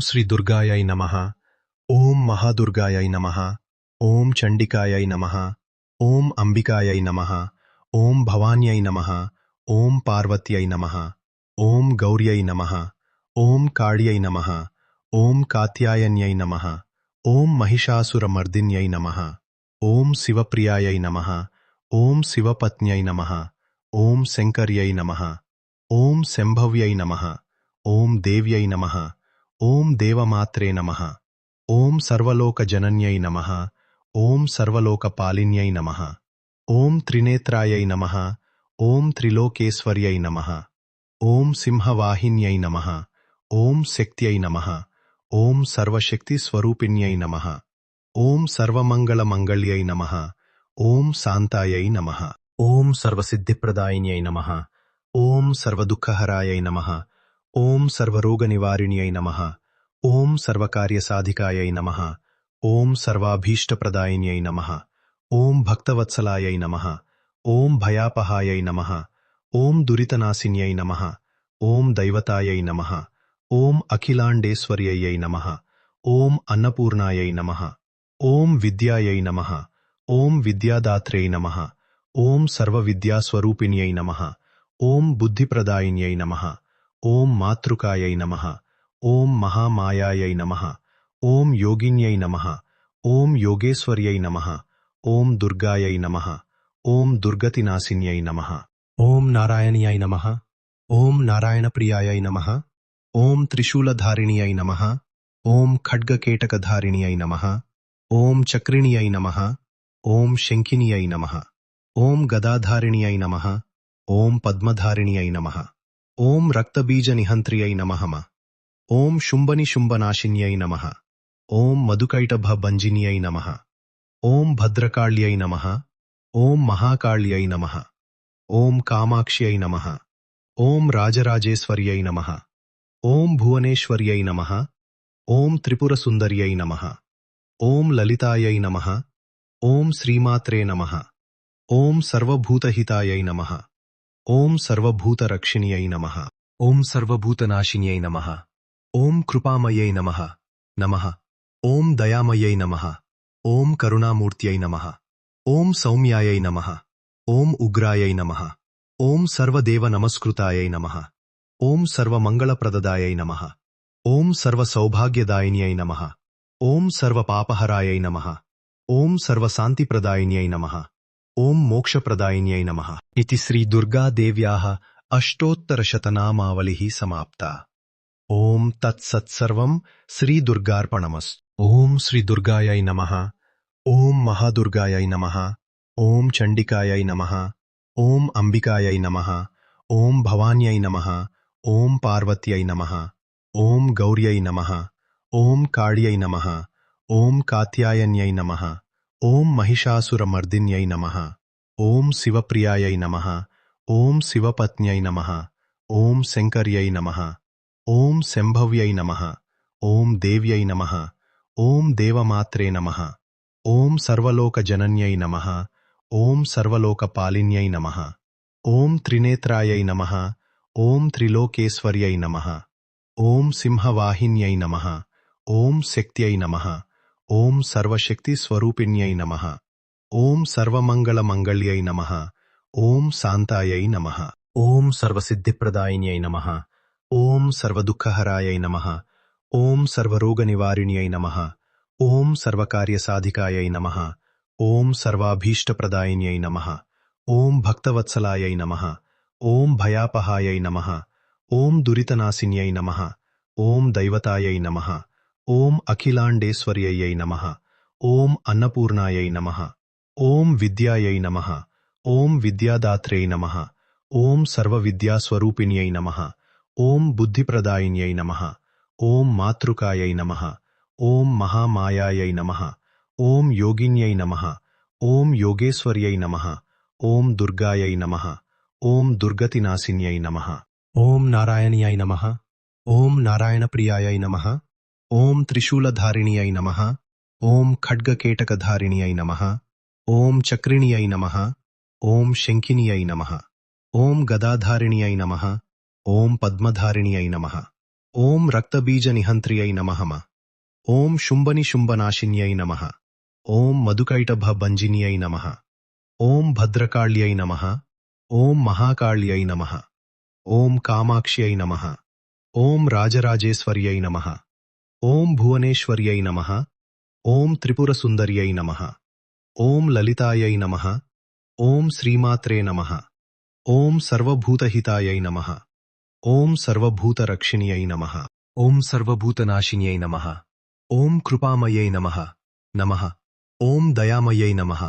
శ్రీ దుర్గాయై నమః. ఓం మహాదుర్గాయై నమః. ఓం చండికాయై నమః. ఓం అంబికాయై నమః. ఓం భవాన్యై నమః. ఓం పార్వత్యై నమః. ఓం గౌర్యై నమః. ఓం కాళ్యై నమః. ఓం కాత్యాయన్యై నమః. ఓం మహిషాసురమర్దిన్యై నమః. ఓం శివప్రియాయై నమః. ఓం శివపత్న్యై నమః. ఓం శంకర్యై నమః. ఓం శంభవ్యై నమః. ఓం దేవ్యై నమః. ఓం దేవమాత్రే నమః. ఓం సర్వలోకజనన్యై నమః. ఓం సర్వలోకపాలిన్యై నమః. ఓం త్రినేత్రాయై నమః. ఓం త్రిలోకేశ్వర్యై నమః. ఓం సింహవాహిన్యై నమః. ఓం శక్త్యై నమః. ఓం సర్వశక్తిస్వరూపిణ్యై నమః. ఓం సర్వమంగళమంగళ్యై నమః. ఓం శాంతాయై నమః. ఓం సర్వసిద్ధిప్రదాయిన్యై నమః. ఓం సర్వదుఃఖహరాయై నమః. ఓం సర్వరోగనివారిణ్యై నమః. ఓం సర్వకార్యసాధికాయై నమః. ఓం సర్వాభీష్టప్రదాయిన్యై నమః. ఓం భక్తవత్సలాయై నమః. ఓం భయాపహాయై నమః. ఓం దురితనాశిన్యై నమః. ఓం దైవతాయై నమః. ఓం అఖిలాండేశ్వర్యై నమః. ఓం అన్నపూర్ణాయై నమః. ఓం విద్యాయై నమః. ఓం విద్యాదాత్రే నమః. ఓం సర్వవిద్యాస్వరూపిణ్యై నమః. ఓం బుద్ధిప్రదాయిన్యై నమః. ఓం మాతృకాయై నమః. ఓం మహామాయాయై నమః. ఓం యోగిన్యై నమః. ఓం యోగేశ్వర్యై నమః. ఓం దుర్గాయై నమః. ఓం దుర్గతినాశిన్యై నమః. ఓం నారాయణ్యాయ నమః. ఓం నారాయణప్రియాయై నమః. ఓం త్రిశూలధారిణ్యై నమః. ఓం ఖడ్గకేటకధారిణ్యై నమః. ఓం చక్రిణ్యై నమః. ఓం శంఖిన్యై నమః. ఓం గదాధారిణ్యై నమః. ఓం పద్మధారిణ్యై నమః. ఓం రక్తబీజనిహంత్ర్యై నమః. ఓం శుంభనిశుంభనాశిన్యై నమః. ఓం మధుకైటభభంజిన్యై నమః. ఓం భద్రకాళ్యై నమః. ఓం మహాకాళ్యై నమః. ఓం కామాక్ష్యై నమః. ఓం రాజరాజేశ్వర్యై నమః. ఓం భువనేశ్వర్యై నమః. ఓం త్రిపురసుందర్యై నమః. ఓం లలితాయై నమః. ఓం శ్రీమాత్రే నమః. ఓం సర్వభూతహితాయై నమః. ఓం సర్వభూతరక్షిణ్యై నమః. ఓం సర్వభూతనాశిన్యై నమః. ఓం కృపామయై నమః. నమః. ఓం దయామయై నమః. ఓం కరుణామూర్త్యై నమః. ఓం సౌమ్యాయై నమః. ఓం ఉగ్రాయై నమః. ఓం సర్వదేవనమస్కృతాయై నమః. ఓం సర్వమంగళప్రదదాయై నమః. ఓం సర్వసౌభాగ్యదాయిన్యై నమః. ఓం సర్వపాపహరాయై నమః. ఓం సర్వశాంతిప్రదాయిన్యై నమః. ఓం మోక్షప్రదాయిన్యై నమః. ఇతి శ్రీ దుర్గాదేవ్యాః అష్టోత్తరశతనామావళిః సమాప్తా. ఓం తత్సత్సర్వం శ్రీ దుర్గార్పణమస్తు. ఓం శ్రీ దుర్గాయై నమః. ఓం మహాదుర్గాయై నమః. ఓం చండికాయై నమః. ఓం అంబికాయై నమః. ఓం భవాన్యై నమః. ఓం పార్వత్యై నమః. ఓం గౌర్యై నమః. ఓం కాళ్యై నమః. ఓం కాత్యాయన్యై నమః. ఓం మహిషాసురమర్దిన్యై నమః. ఓం శివప్రియాయై నమః. ఓం శివపత్న్యై నమః. ఓం శంకర్యై నమః. ఓం శంభవ్యై నమః. ఓం దేవ్యై నమః. ఓం దేవమాత్రే నమః. ఓం సర్వలోకజనన్యై నమః. ఓం సర్వలోకపాలిన్యై నమః. ఓం త్రినేత్రాయై నమః. ఓం త్రిలోకేశ్వర్యై నమః. ఓం సింహవాహిన్యై నమః. ఓం శక్త్యై నమః. ఓం సర్వశక్తిస్వరూపిణ్యై నమః. ఓం సర్వమంగళమంగళ్యై నమః. ఓం శాంతాయై నమః. ఓం సర్వసిద్ధిప్రదాయిన్యై నమః. ఓం సర్వదుఃఖహరాయై నమః. ఓం సర్వరోగనివారిణ్యై నమః. ఓం సర్వకార్యసాధికాయై నమః. ఓం సర్వాభీష్టప్రదాయిన్యై నమః. ఓం భక్తవత్సలాయై నమః. ఓం భయాపహాయై నమః. ఓం దురితనాశిన్యై నమః. ఓం దైవతాయై నమః. ఓం అఖిలాండేశ్వర్యై నమః. ఓం అన్నపూర్ణాయై నమః. ఓం విద్యాయై నమః. ఓం విద్యాదాత్రే నమః. ఓం సర్వవిద్యాస్వరూపిణ్యై నమః. ఓం బుద్ధిప్రదాయిన్యై నమః. ఓం మాతృకాయై నమః. ఓం మహామాయాయై నమః. ఓం యోగిన్యై నమః. ఓం యోగేశ్వర్యై నమః. ఓం దుర్గాయై నమః. ఓం దుర్గతినాశిన్యై నమః. ఓం నారాయణ్యాయ నమః. ఓం నారాయణప్రియాయై నమః. ఓం త్రిశూలధారిణ్యై నమః. ఓం ఖడ్గకేటకధారిణ్యై నమః. ఓం చక్రిణ్యై నమః. ఓం శంఖిన్యై నమః. ఓం గదాధారిణ్యై నమః. ఓం పద్మధారిణ్యై నమః. ఓం రక్తబీజనిహంత్ర్యై నమః. ఓం శుంభనిశుంభనాశిన్యై నమః. ఓం మధుకైటభభంజిన్యై నమః. ఓం భద్రకాళ్యై నమః. ఓం మహాకాళ్యై నమః. ఓం కామాక్ష్యై నమః. ఓం రాజరాజేశ్వర్యై నమః. ఓం భువనేశ్వర్యై నమః. ఓం త్రిపురసుందర్యై నమః. ఓం లలితాయై నమః. ఓం శ్రీమాత్రే నమః. ఓం సర్వభూతహితాయై నమః. ఓం సర్వభూతరక్షిణ్యై నమః. ఓం సర్వభూతనాశిన్యై నమః. ఓం కృపామయై నమః. నమః. ఓం దయామయై నమః.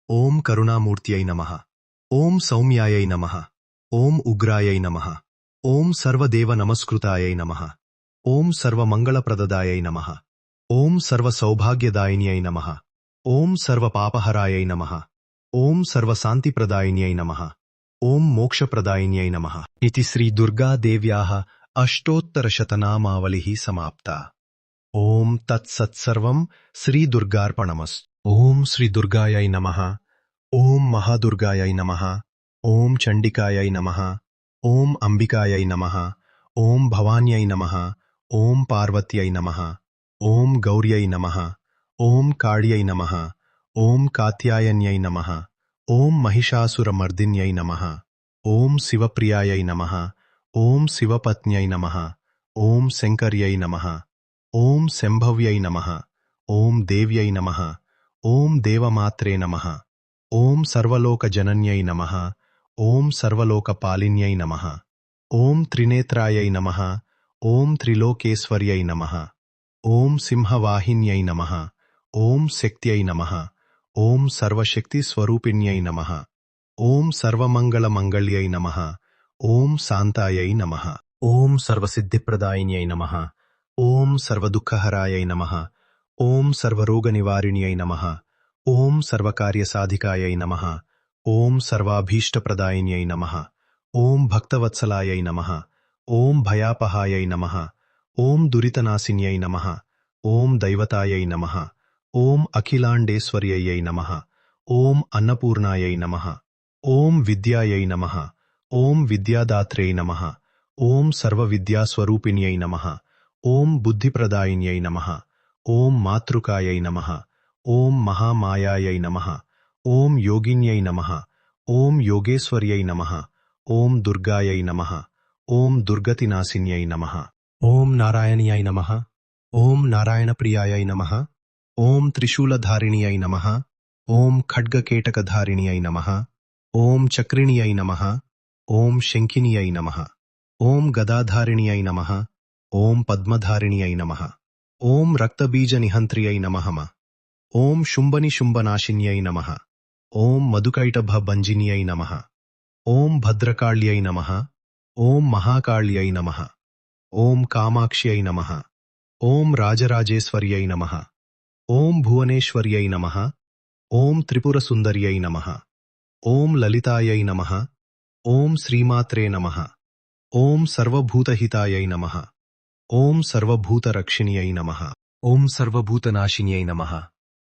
ఓం కరుణామూర్త్యై నమః. ఓం సౌమ్యాయై నమః. ఓం ఉగ్రాయై నమః. ఓం సర్వదేవనమస్కృతాయై నమః. ఓం సర్వమంగళప్రదదాయై నమః. ఓం సర్వసౌభాగ్యదాయిన్యై నమః. ఓం సర్వపాపహరాయై నమః. ఓం సర్వశాంతిప్రదాయిన్యై నమః. ఓం మోక్షప్రదాయిన్యై నమః. ఇతి శ్రీ దుర్గాదేవ్యాః అష్టోత్తరశతనామావళిః సమాప్తా. ఓం తత్సత్సర్వం శ్రీదుర్గార్పణమస్తు. ఓం శ్రీ దుర్గాయై నమః. ఓం మహాదుర్గాయై నమః. ఓం చండికాయై నమః. ఓం అంబికాయై నమః. ఓం భవాన్యై నమః. ఓం పార్వత్యై నమః. ఓం గౌర్యై నమః. ఓం కాళ్యై నమః. ఓం కాత్యాయన్యై నమః. ఓం మహిషాసురమర్దిన్యై నమః. ఓం శివప్రియాయై నమః. ఓం శివపత్న్యై నమః. ఓం శంకర్యై నమః. ఓం శంభవ్యై నమః. ఓం దేవ్యై నమః. ఓం దేవమాత్రే నమః. ఓం సర్వలోకజనన్యై నమః. ఓం సర్వలోకపాలిన్యై నమః. ఓం త్రినేత్రాయై నమః. ఓం త్రిలోకేశ్వర్యై నమః. ఓం సింహవాహిన్యై నమః. ఓం శక్త్యై నమః. ఓం సర్వశక్తిస్వరూపిణ్యై నమః. ఓం సర్వమంగళమంగళ్యై నమః. ఓం శాంతాయై నమః. ఓం సర్వసిద్ధిప్రదాయిన్యై నమః. ఓం సర్వదుఃఖహరాయై నమః. ఓం సర్వరోగనివారిణ్యై నమః. ఓం సర్వకార్యసాధికాయై నమః. ఓం సర్వాభీష్టప్రదాయిన్యై నమః. ఓం భక్తవత్సలాయై నమః. ఓం భయాపహాయై నమః. ఓం దురితనాశిన్యై నమః. ఓం దైవతాయై నమః. ఓం అఖిలాండేశ్వర్యై నమః. ఓం అన్నపూర్ణాయై నమః. ఓం విద్యాయై నమః. ఓం విద్యాదాత్రే నమః. ఓం సర్వవిద్యాస్వరూపిణ్యై నమః. ఓం బుద్ధిప్రదాయిన్యై నమః. ఓం మాతృకాయై నమః. ఓం మహామాయాయై నమః. ఓం యోగిన్యై నమః. ఓం యోగేశ్వర్యై నమః. ఓం దుర్గాయై నమః. ఓం దుర్గతినాశిన్యై నమః. ఓం నారాయణ్యాయ నమః. ఓం నారాయణప్రియాయై నమః. ఓం త్రిశూలధారిణ్యై నమః. ఓం ఖడ్గకేటకధారిణ్యై నమః. ఓం చక్రిణ్యై నమః. ఓం శంఖిన్యై నమః. ఓం గదాధారిణ్యై నమః. ఓం పద్మధారిణ్యై నమః. ఓం రక్తబీజనిహంత్ర్యై నమః. ఓం శుంభనిశుంభనాశిన్యై నమః. ఓం మధుకైటభభంజిన్యై నమః. ఓం భద్రకాళ్యై నమః. ఓం మహాకాళ్యై నమః. ఓం కామాక్ష్యై నమః. ఓం రాజరాజేశ్వర్యై నమః. ఓం భువనేశ్వర్యై నమః. ఓం త్రిపురసుందర్యై నమః. ఓం లలితాయై నమః. ఓం శ్రీమాత్రే నమః. ఓం సర్వభూతహితాయై నమః. ఓం సర్వభూతరక్షిణ్యై నమః. ఓం సర్వభూతనాశిన్యై నమః.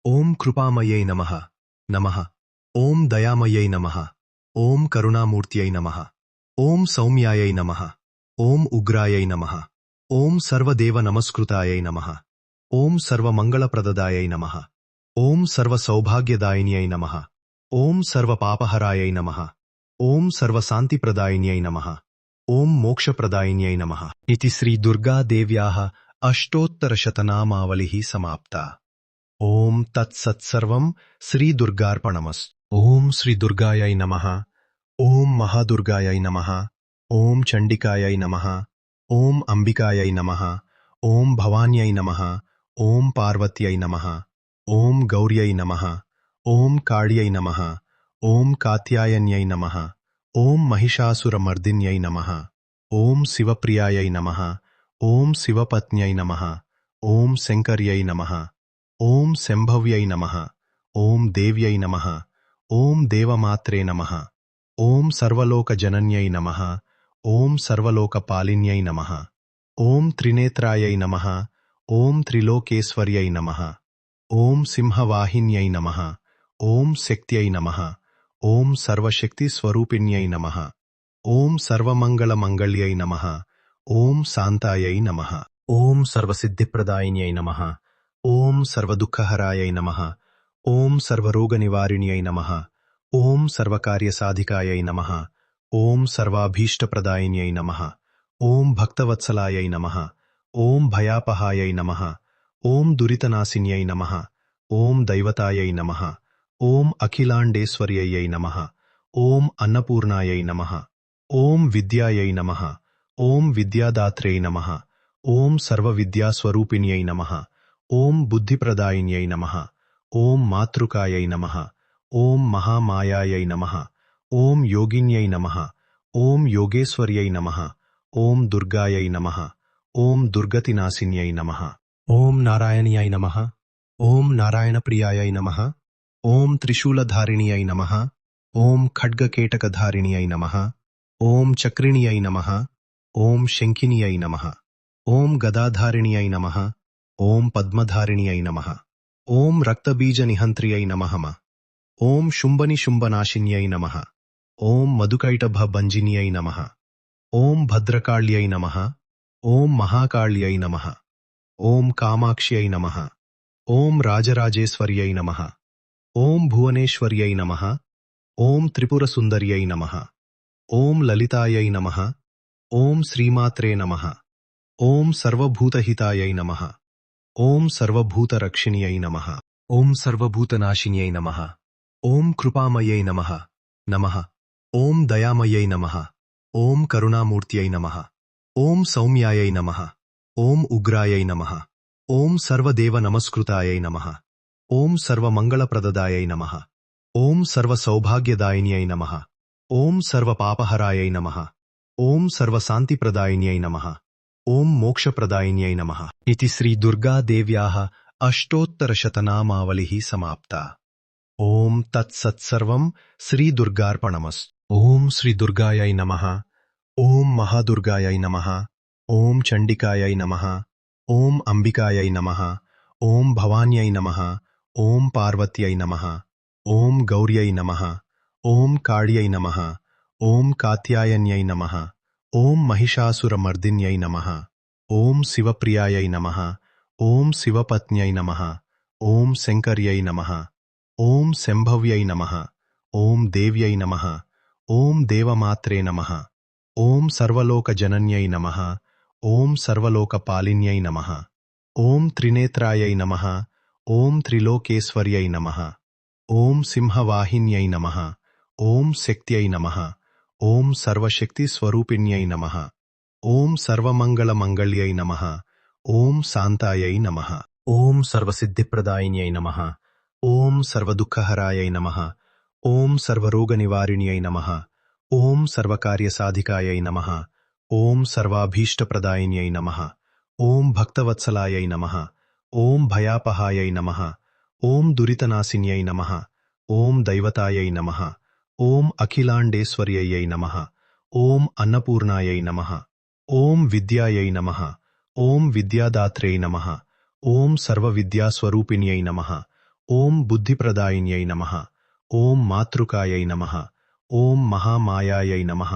ఓం కృపామయై నమః. నమః. ఓం దయామయై నమః. ఓం కరుణామూర్త్యై నమః. ఓం సౌమ్యాయై నమః. ఓం ఉగ్రాయై నమః. ఓం సర్వదేవనమస్కృతాయై నమః. ఓం సర్వమంగళప్రదదాయై నమః. ఓం సర్వసౌభాగ్యదాయిన్యై నమః. ఓం సర్వపాపహరాయై నమః. ఓం సర్వశాంతిప్రదాయిన్యై నమః. ఓం మోక్షప్రదాయిన్యై నమః. ఇతి శ్రీ దుర్గాదేవ్యాః అష్టోత్తరశతనామావళిః సమాప్తా. ఓం తత్సత్సర్వం శ్రీదుర్గార్పణమస్తు. ఓం శ్రీ దుర్గాయై నమః. ఓం మహాదుర్గాయై నమః. ఓం చండికాయై నమః. ఓం అంబికాయై నమః. ఓం భవాన్యై నమః. ఓం పార్వత్యై నమః. ఓం గౌర్యై నమః. ఓం కాళ్యై నమః. ఓం కాత్యాయన్యై నమః. ఓం మహిషాసురమర్దిన్యై నమః. ఓం శివప్రియాయై నమః. ఓం శివపత్న్యై నమః. ఓం శంకర్యై నమః. ఓం శంభవ్యై నమః. ఓం దేవ్యై నమః. ఓం దేవమాత్రే నమః. ఓం సర్వలోకజనన్యై నమః. ఓం సర్వలోకపాలిన్యై నమః. ఓం త్రినేత్రాయై నమః. ఓం త్రిలోకేశ్వర్యై నమః. ఓం సింహవాహిన్యై నమః. ఓం శక్త్యై నమః. ఓం సర్వశక్తిస్వరూపిణ్యై నమః. ఓం సర్వమంగళమంగళ్యై నమః. ఓం శాంతాయై నమః. ఓం సర్వసిద్ధిప్రదాయిన్యై నమః. ఓం సర్వదుఃఖహరాయై నమః. ఓం సర్వరోగనివారిణ్యై నమః. ఓం సర్వకార్యసాధికాయై నమః. ఓం సర్వాభీష్టప్రదాయిన్యై నమః. ఓం భక్తవత్సలాయై నమః. ఓం భయాపహాయై నమః. ఓం దురితనాశిన్యై నమః. ఓం దైవతాయై నమః. ఓం అఖిలాండేశ్వర్యై నమః. ఓం అన్నపూర్ణాయై నమః. ఓం విద్యాయై నమః. ఓం విద్యాదాత్రే నమః. ఓం సర్వవిద్యాస్వరూపిణ్యై నమః. ఓం బుద్ధిప్రదాయిన్యై నమః. ఓం మాతృకాయై నమః. ఓం మహామాయాయై నమః. ఓం యోగిన్యై నమః. ఓం యోగేశ్వర్యై నమః. ఓం దుర్గాయై నమః. ఓం దుర్గతినాశిన్యై నమః. ఓం నారాయణ్యాయ నమః. ఓం నారాయణప్రియాయై నమః. ఓం త్రిశూలధారిణ్యై నమః. ఓం ఖడ్గకేటకధారిణ్యై నమః. ఓం చక్రిణ్యై నమః. ఓం శంఖిన్యై నమః. ఓం గదాధారిణ్యై నమః. ఓం పద్మధారిణ్యై నమః. ఓం రక్తబీజనిహంత్ర్యై నమః. ఓం శుంభనిశుంభనాశిన్యై నమః. ఓం మధుకైటభభంజిన్యై నమః. ఓం భద్రకాళ్యై నమః. ఓం మహాకాళ్యై నమః. ఓం కామాక్ష్యై నమః. ఓం రాజరాజేశ్వర్యై నమః. ఓం భువనేశ్వర్యై నమః. ఓం త్రిపురసుందర్యై నమః. ఓం లలితాయై నమః. ఓం శ్రీమాత్రే నమః. ఓం సర్వభూతహితాయై నమః. ఓం సర్వభూతరక్షిణ్యై నమః. ఓం సర్వభూతనాశిన్యై నమః. ఓం కృపామయై నమః. నమః. ఓం దయామయై నమః. ఓం కరుణామూర్త్యై నమః. ఓం సౌమ్యాయై నమః. ఓం ఉగ్రాయై నమః. ఓం సర్వదేవనమస్కృతాయై నమః. ఓం సర్వమంగళప్రదదాయై నమః. ఓం సర్వసౌభాగ్యదాయిన్యై నమః. ఓం సర్వపాపహరాయై నమః. ఓం సర్వశాంతిప్రదాయిన్యై నమః. ఓం మోక్షప్రదాయిన్యై నమః. ఇతి శ్రీ దుర్గాదేవ్యాః అష్టోత్తరశతనామావళిః సమాప్తా. ఓం తత్సత్సర్వం శ్రీదుర్గార్పణమస్తు. ఓం శ్రీ దుర్గాయై నమః. ఓం మహాదుర్గాయై నమః. ఓం చండికాయై నమః. ఓం అంబికాయై నమః. ఓం భవాన్యై నమః. ఓం పార్వత్యై నమః. ఓం గౌర్యై నమః. ఓం కాళ్యై నమః. ఓం కాత్యాయన్యై నమః. ఓం మహిషాసురమర్దిన్యై నమః. ఓం శివప్రియాయై నమః. ఓం శివపత్న్యై నమః. ఓం శంకర్యై నమః. ఓం శంభవ్యై నమః. ఓం దేవ్యై నమః. ఓం దేవమాత్రే నమః. ఓం సర్వలోకజనన్యై నమః. ఓం సర్వలోకపాలిన్యై నమః. ఓం త్రినేత్రాయై నమః. ఓం త్రిలోకేశ్వర్యై నమః. ఓం సింహవాహిన్యై నమః. ఓం శక్త్యై నమః. ఓం సర్వశక్తిస్వరూపిణ్యై నమః. ఓం సర్వమంగళమంగళ్యై నమః. ఓం శాంతాయై నమః. ఓం సర్వసిద్ధిప్రదాయిన్యై నమః. ఓం సర్వదుఃఖహరాయై నమః. ఓం సర్వరోగనివారిణ్యై నమః. ఓం సర్వకార్యసాధికాయై నమః. ఓం సర్వాభీష్టప్రదాయిన్యై నమః. ఓం భక్తవత్సలాయై నమః. ఓం భయాపహాయై నమః. ఓం దురితనాశిన్యై నమః. ఓం దైవతాయై నమః. ఓం అఖిలాండేశ్వర్యై నమః. ఓం అన్నపూర్ణాయై నమః. ఓం విద్యాయై నమః. ఓం విద్యాదాత్రే నమః. ఓం సర్వవిద్యాస్వరూపిణ్యై నమః. ఓం బుద్ధిప్రదాయిన్యై నమః. ఓం మాతృకాయై నమః. ఓం మహామాయాయై నమః.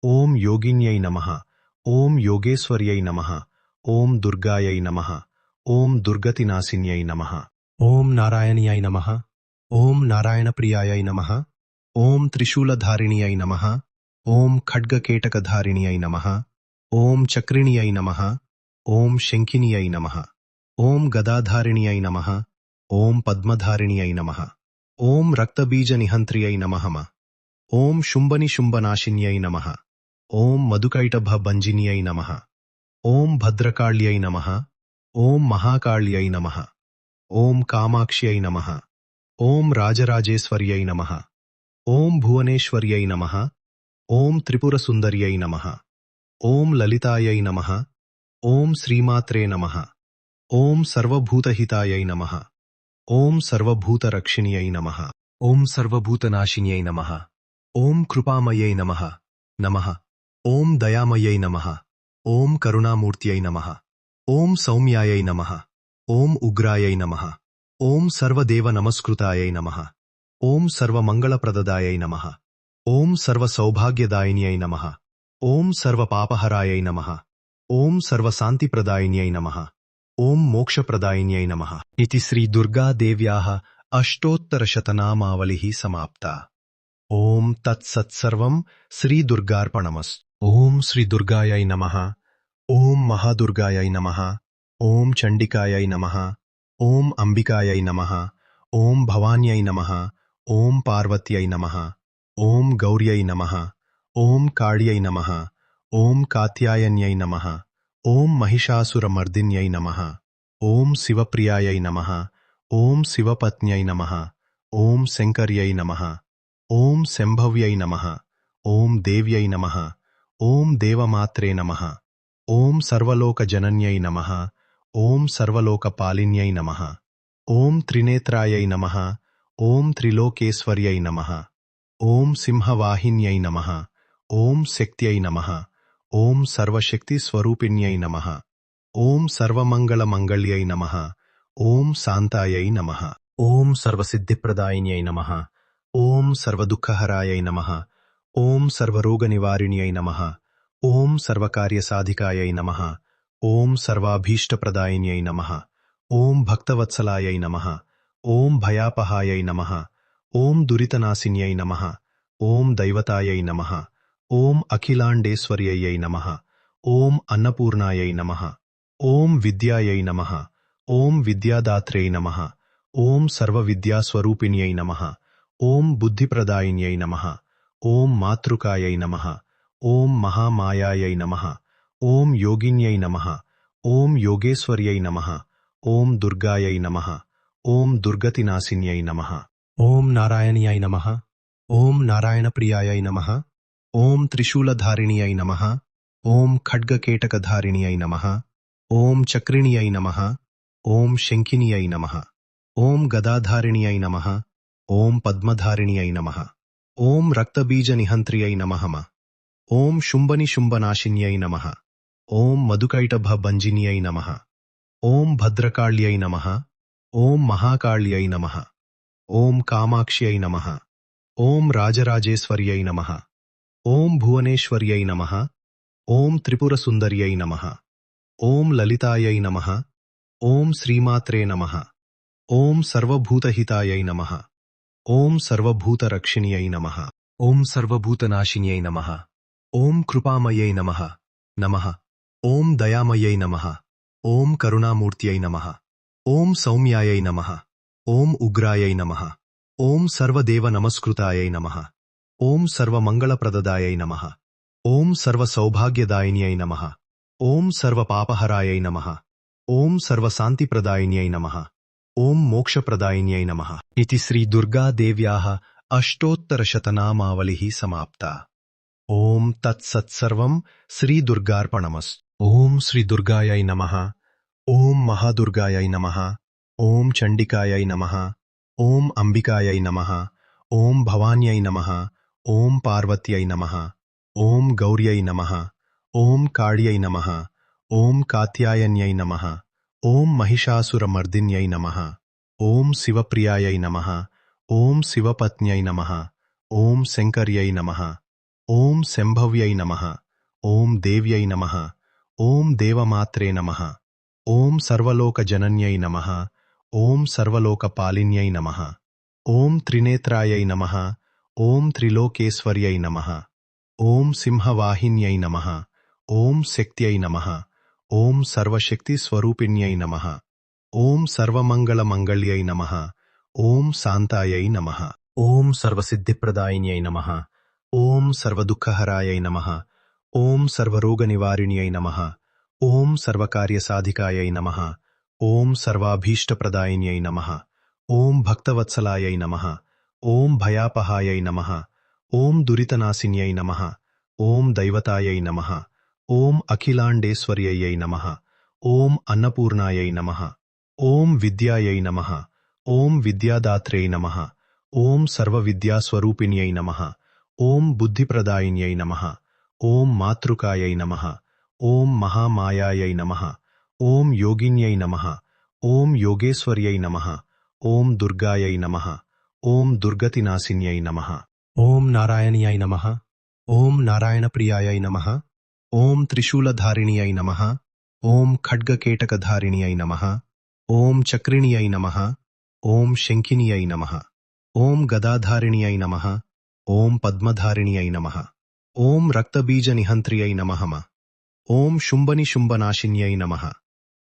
ఓం యోగిన్యై నమః. ఓం యోగేశ్వర్యై నమః. ఓం దుర్గాయై నమః. ఓం దుర్గతినాశిన్యై నమః. ఓం నారాయణ్యాయ నమః. ఓం నారాయణప్రియాయై నమః. ఓం త్రిశూలధారిణ్యై నమః. ఓం ఖడ్గకేటకధారిణ్యై నమః. ఓం చక్రిణ్యై నమః. ఓం శంఖిన్యై నమః. ఓం గదాధారిణ్యై నమః. ఓం పద్మధారిణ్యై నమః. ఓం రక్తబీజనిహంత్ర్యై నమః. ఓం శుంభనిశుంభనాశిన్యై నమః. ఓం మధుకైటభభంజిన్యై నమః. ఓం భద్రకాళ్యై నమః. ఓం మహాకాళ్యై నమః. ఓం కామాక్ష్యై నమః. ఓం రాజరాజేశ్వర్యై నమః. ఓం భువనేశ్వర్యై నమః. ఓం త్రిపురసుందర్యై నమః. ఓం లలితాయై నమః. ఓం శ్రీమాత్రే నమః. ఓం సర్వభూతహితాయై నమః. ఓం సర్వభూతరక్షిణ్యై నమః. ఓం సర్వభూతనాశిన్యై నమః. ఓం కృపామయై నమః. నమః. ఓం దయామయై నమః. ఓం కరుణామూర్త్యై నమః. ఓం సౌమ్యాయై నమః. ఓం ఉగ్రాయై నమః. ఓం సర్వదేవనమస్కృతాయై నమః. ఓం సర్వమంగళప్రదదాయై నమః. ఓం సర్వసౌభాగ్యదాయిన్యై నమః. ఓం సర్వపాపహరాయై నమః. ఓం సర్వశాంతిప్రదాయిన్యై నమః. ఓం మోక్షప్రదాయిన్యై నమః. ఇతి శ్రీ దుర్గాదేవ్యాः అష్టోత్తరశతనామావళిः సమాప్తా. ఓం తత్సత్సర్వం శ్రీదుర్గార్పణమస్తు. ఓం శ్రీ దుర్గాయై నమః. ఓం మహాదుర్గాయై నమః. ఓం చండికాయై నమః. ఓం అంబికాయై నమః. ఓం భవాన్యై నమః. ఓం పార్వత్యై నమః. ఓం గౌర్యై నమః. ఓం కాళ్యై నమః. ఓం కాత్యాయన్యై నమః. ఓం మహిషాసురమర్దిన్యై నమః. ఓం శివప్రియాయై నమః. ఓం శివపత్న్యై నమః. ఓం శంకర్యై నమః. ఓం శంభవ్యై నమః. ఓం దేవ్యై నమః. ఓం దేవమాత్రే నమః. ఓం సర్వలోకజనన్యై నమః. ఓం సర్వలోకపాలిన్యై నమః. ఓం త్రినేత్రాయై నమః. ఓం త్రిలోకేశ్వర్యై నమః. ఓం సింహవాహిన్యై నమః. ఓం శక్త్యై నమః. ఓం సర్వశక్తిస్వరూపిణ్యై నమః. ఓం సర్వమంగళమంగళ్యై నమః. ఓం శాంతాయై నమః. ఓం సర్వసిద్ధిప్రదాయిన్యై నమః. ఓం సర్వదుఃఖహరాయై నమః. ఓం సర్వరోగనివారిణ్యై నమః. ఓం సర్వకార్యసాధికాయై నమః. ఓం సర్వాభీష్టప్రదాయిన్యై నమః. ఓం భక్తవత్సలాయై నమః. ఓం భయాపహాయై నమః. ఓం దురితనాశిన్యై నమః. ఓం దైవతాయై నమః. ఓం అఖిలాండేశ్వర్యై నమః. ఓం అన్నపూర్ణాయై నమః. ఓం విద్యాయై నమః. ఓం విద్యాదాత్రే నమః. ఓం సర్వవిద్యాస్వరూపిణ్యై నమః. ఓం బుద్ధిప్రదాయిన్యై నమః. ఓం మాతృకాయై నమః. ఓం మహామాయాయై నమః. ఓం యోగిన్యై నమః. ఓం యోగేశ్వర్యై నమః. ఓం దుర్గాయై నమః. ఓం దుర్గతినాశిన్యై నమః. ఓం నారాయణ్యాయ నమః. ఓం నారాయణప్రియాయై నమః. ఓం త్రిశూలధారిణ్యై నమః. ఓం ఖడ్గకేటకధారిణ్యై నమః. ఓం చక్రిణ్యై నమః. ఓం శంఖిన్యై నమః. ఓం గదాధారిణ్యై నమః. ఓం పద్మధారిణ్యై నమః. ఓం రక్తబీజనిహంత్ర్యై నమః. ఓం శుంభనిశుంభనాశిన్యై నమః. ఓం మధుకైటభభంజిన్యై నమః. ఓం భద్రకాళ్యై నమః. ఓం మహాకాళ్యై నమః. ఓం కామాక్ష్యై నమః. ఓం రాజరాజేశ్వర్యై నమః. ఓం భువనేశ్వర్యై నమః. ఓం త్రిపురసుందర్యై నమః. ఓం లలితాయై నమః. ఓం శ్రీమాత్రే నమః. ఓం సర్వభూతహితాయై నమః. ఓం సర్వభూతరక్షిణ్యై నమః. ఓం సర్వభూతనాశిన్యై నమః. ఓం కృపామయై నమః. నమః. ఓం దయామయై నమః. ఓం కరుణామూర్త్యై నమః. ఓం సౌమ్యాయై నమః. ఓం ఉగ్రాయై నమః. ఓం సర్వదేవ నమస్కృతాయై నమః. ఓం సర్వమంగళప్రదదాయై నమః. ఓం సర్వసౌభాగ్యదాయిన్యై నమః. ఓం సర్వపాపహరాయై నమః. ఓం సర్వశాంతిప్రదాయిన్యై నమః. ఓం మోక్షప్రదాయిన్యై నమః. ఇతి శ్రీ దుర్గాదేవ్యాः అష్టోత్తరశతనామావళిः సమాప్తా. ఓం తత్సత్సర్వం శ్రీదుర్గార్పణమస్తు. ఓం శ్రీ దుర్గాయై నమః. ఓం మహాదుర్గాయై నమః. ఓం చండికాయై నమః. ఓం అంబికాయై నమః. ఓం భవాన్యై నమః. ఓం పార్వత్యై నమః. ఓం గౌర్యై నమః. ఓం కాళ్యై నమః. ఓం కాత్యాయన్యై నమః. ఓం మహిషాసురమర్దిన్యై నమః. ఓం శివప్రియాయై నమః. ఓం శివపత్న్యై నమః. ఓం శంకర్యై నమః. ఓం శంభవ్యై నమః. ఓం దేవ్యై నమః. ఓం దేవమాత్రే నమః. ఓం సర్వలోకజనన్యై నమః. ఓం సర్వలోకపాలిన్యై నమః. ఓం త్రినేత్రాయై నమః. ఓం త్రిలోకేశ్వర్యై నమః. ఓం సింహవాహిన్యై నమః. ఓం శక్త్యై నమః. ఓం సర్వశక్తిస్వరూపిణ్యై నమః. ఓం సర్వమంగళమంగళ్యై నమః. ఓం శాంతాయై నమః. ఓం సర్వసిద్ధిప్రదాయిన్యై నమః. ఓం సర్వదుఃఖహరాయై నమః. ఓం సర్వరోగనివారిణ్యై నమః. ఓం సర్వకార్యసాధికాయై నమః. ఓం సర్వాభీష్టప్రదాయిన్యై నమః. ఓం భక్తవత్సలాయై నమః. ఓం భయాపహాయై నమః. ఓం దురితనాశిన్యై నమః. ఓం దైవతాయై నమః. ఓం అఖిలాండేశ్వర్యై నమః. ఓం అన్నపూర్ణాయై నమః. ఓం విద్యాయై నమః. ఓం విద్యాదాత్రే నమః. ఓం సర్వవిద్యాస్వరూపిణ్యై నమః. ఓం బుద్ధిప్రదాయిన్యై నమః. ఓం మాతృకాయై నమః. ఓం మహామాయాయై నమః. ఓం యోగిన్యై నమః. ఓం యోగేశ్వర్యై నమః. ఓం దుర్గాయై నమః. ఓం దుర్గతినాశిన్యై నమః. ఓం నారాయణ్యాయ నమః. ఓం నారాయణప్రియాయై నమః. ఓం త్రిశూలధారిణ్యై నమః. ఓం ఖడ్గకేటకధారిణ్యై నమః. ఓం చక్రిణ్యై నమః. ఓం శంఖిన్యై నమః. ఓం గదాధారిణ్యై నమః. ఓం పద్మధారిణ్యై నమః. ఓం రక్తబీజనిహంత్ర్యై నమః. ఓం శుంభనిశుంభనాశిన్యై నమః.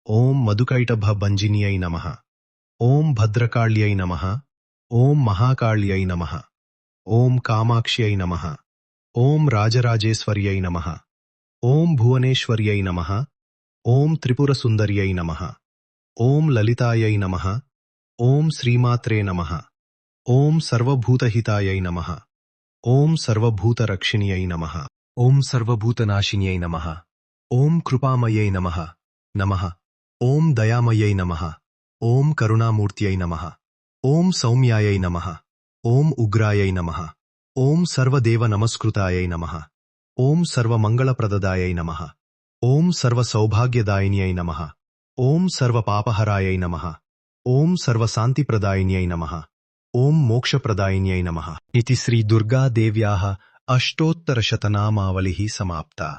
ఓం మధుకైటభభంజిన్యై నమః. ఓం భద్రకాళ్యై నమః. ఓం మహాకాళ్యై నమః. ఓం కామాక్ష్యై నమః. ఓం రాజరాజేశ్వర్యై నమః. ఓం భువనేశ్వర్యై నమః. ఓం త్రిపురసుందర్యై నమః. ఓం లలితాయై నమః. ఓం శ్రీమాత్రే నమః. ఓం సర్వభూతహితాయై నమః. ఓం సర్వభూతరక్షిణ్యై నమః. ఓం సర్వభూతనాశిన్యై నమః. ఓం కృపామయై నమః. నమః. ఓం దయామయై నమః. ఓం కరుణామూర్త్యై నమః. ఓం సౌమ్యాయై నమః. ఓం ఉగ్రాయై నమః. ఓం సర్వదేవ నమస్కృతాయై నమః. ఓం సర్వమంగళప్రదదాయై నమః. ఓం సర్వసౌభాగ్యదాయిన్యై నమః. ఓం సర్వపాపహరాయై నమః. ఓం సర్వశాంతిప్రదాయిన్యై నమః. ఓం మోక్షప్రదాయిన్యై నమః. ఇతి శ్రీ దుర్గాదేవ్యాః అష్టోత్తరశతనామావళిః సమాప్తా.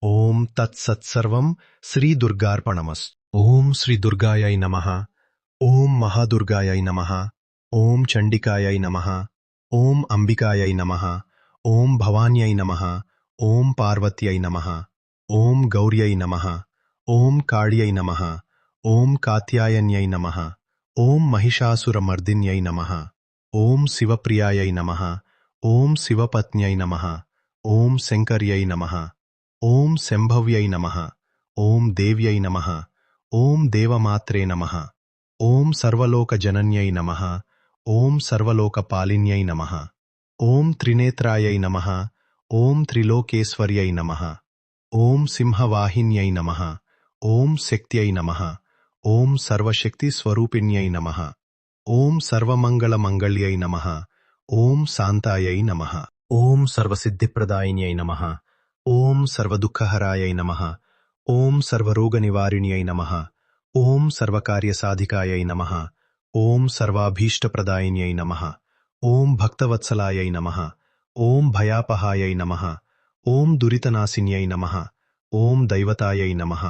ఓం తత్సత్సర్వం శ్రీదుర్గార్పణమస్తు. ఓం శ్రీ దుర్గాయై నమః. ఓం మహాదుర్గాయై నమః. ఓం చండికాయై నమః. ఓం అంబికాయై నమః. ఓం భవాన్యై నమః. ఓం పార్వత్యై నమః. ఓం గౌర్యై నమః. ఓం కాళ్యై నమః. ఓం కాత్యాయన్యై నమః. ఓం మహిషాసురమర్దిన్యై నమః. ఓం శివప్రియాయై నమః. ఓం శివపత్న్యై నమః. ఓం శంకర్యై నమః. ఓం శంభవ్యై నమః. ఓం దేవ్యై నమః. ఓం దేవమాత్రే నమః. ఓం సర్వలోకజనన్యై నమః. ఓం సర్వలోకపాలిన్యై నమః. ఓం త్రినేత్రాయై నమః. ఓం త్రిలోకేశ్వర్యై నమః. ఓం సింహవాహిన్యై నమః. ఓం శక్త్యై నమః. ఓం సర్వశక్తిస్వరూపిణ్యై నమః. ఓం సర్వమంగళమంగళ్యై నమః. ఓం శాంతాయై నమః. ఓం సర్వసిద్ధిప్రదాయిన్యై నమః. ఓం సర్వదుఃఖహరాయై నమః. ఓం సర్వరోగనివారిణ్యై నమః. ఓం సర్వకార్యసాధికాయై నమః. ఓం సర్వాభీష్టప్రదాయిన్యై నమః. ఓం భక్తవత్సలాయై నమః. ఓం భయాపహాయై నమః. ఓం దురితనాశిన్యై నమః. ఓం దైవతాయై నమః.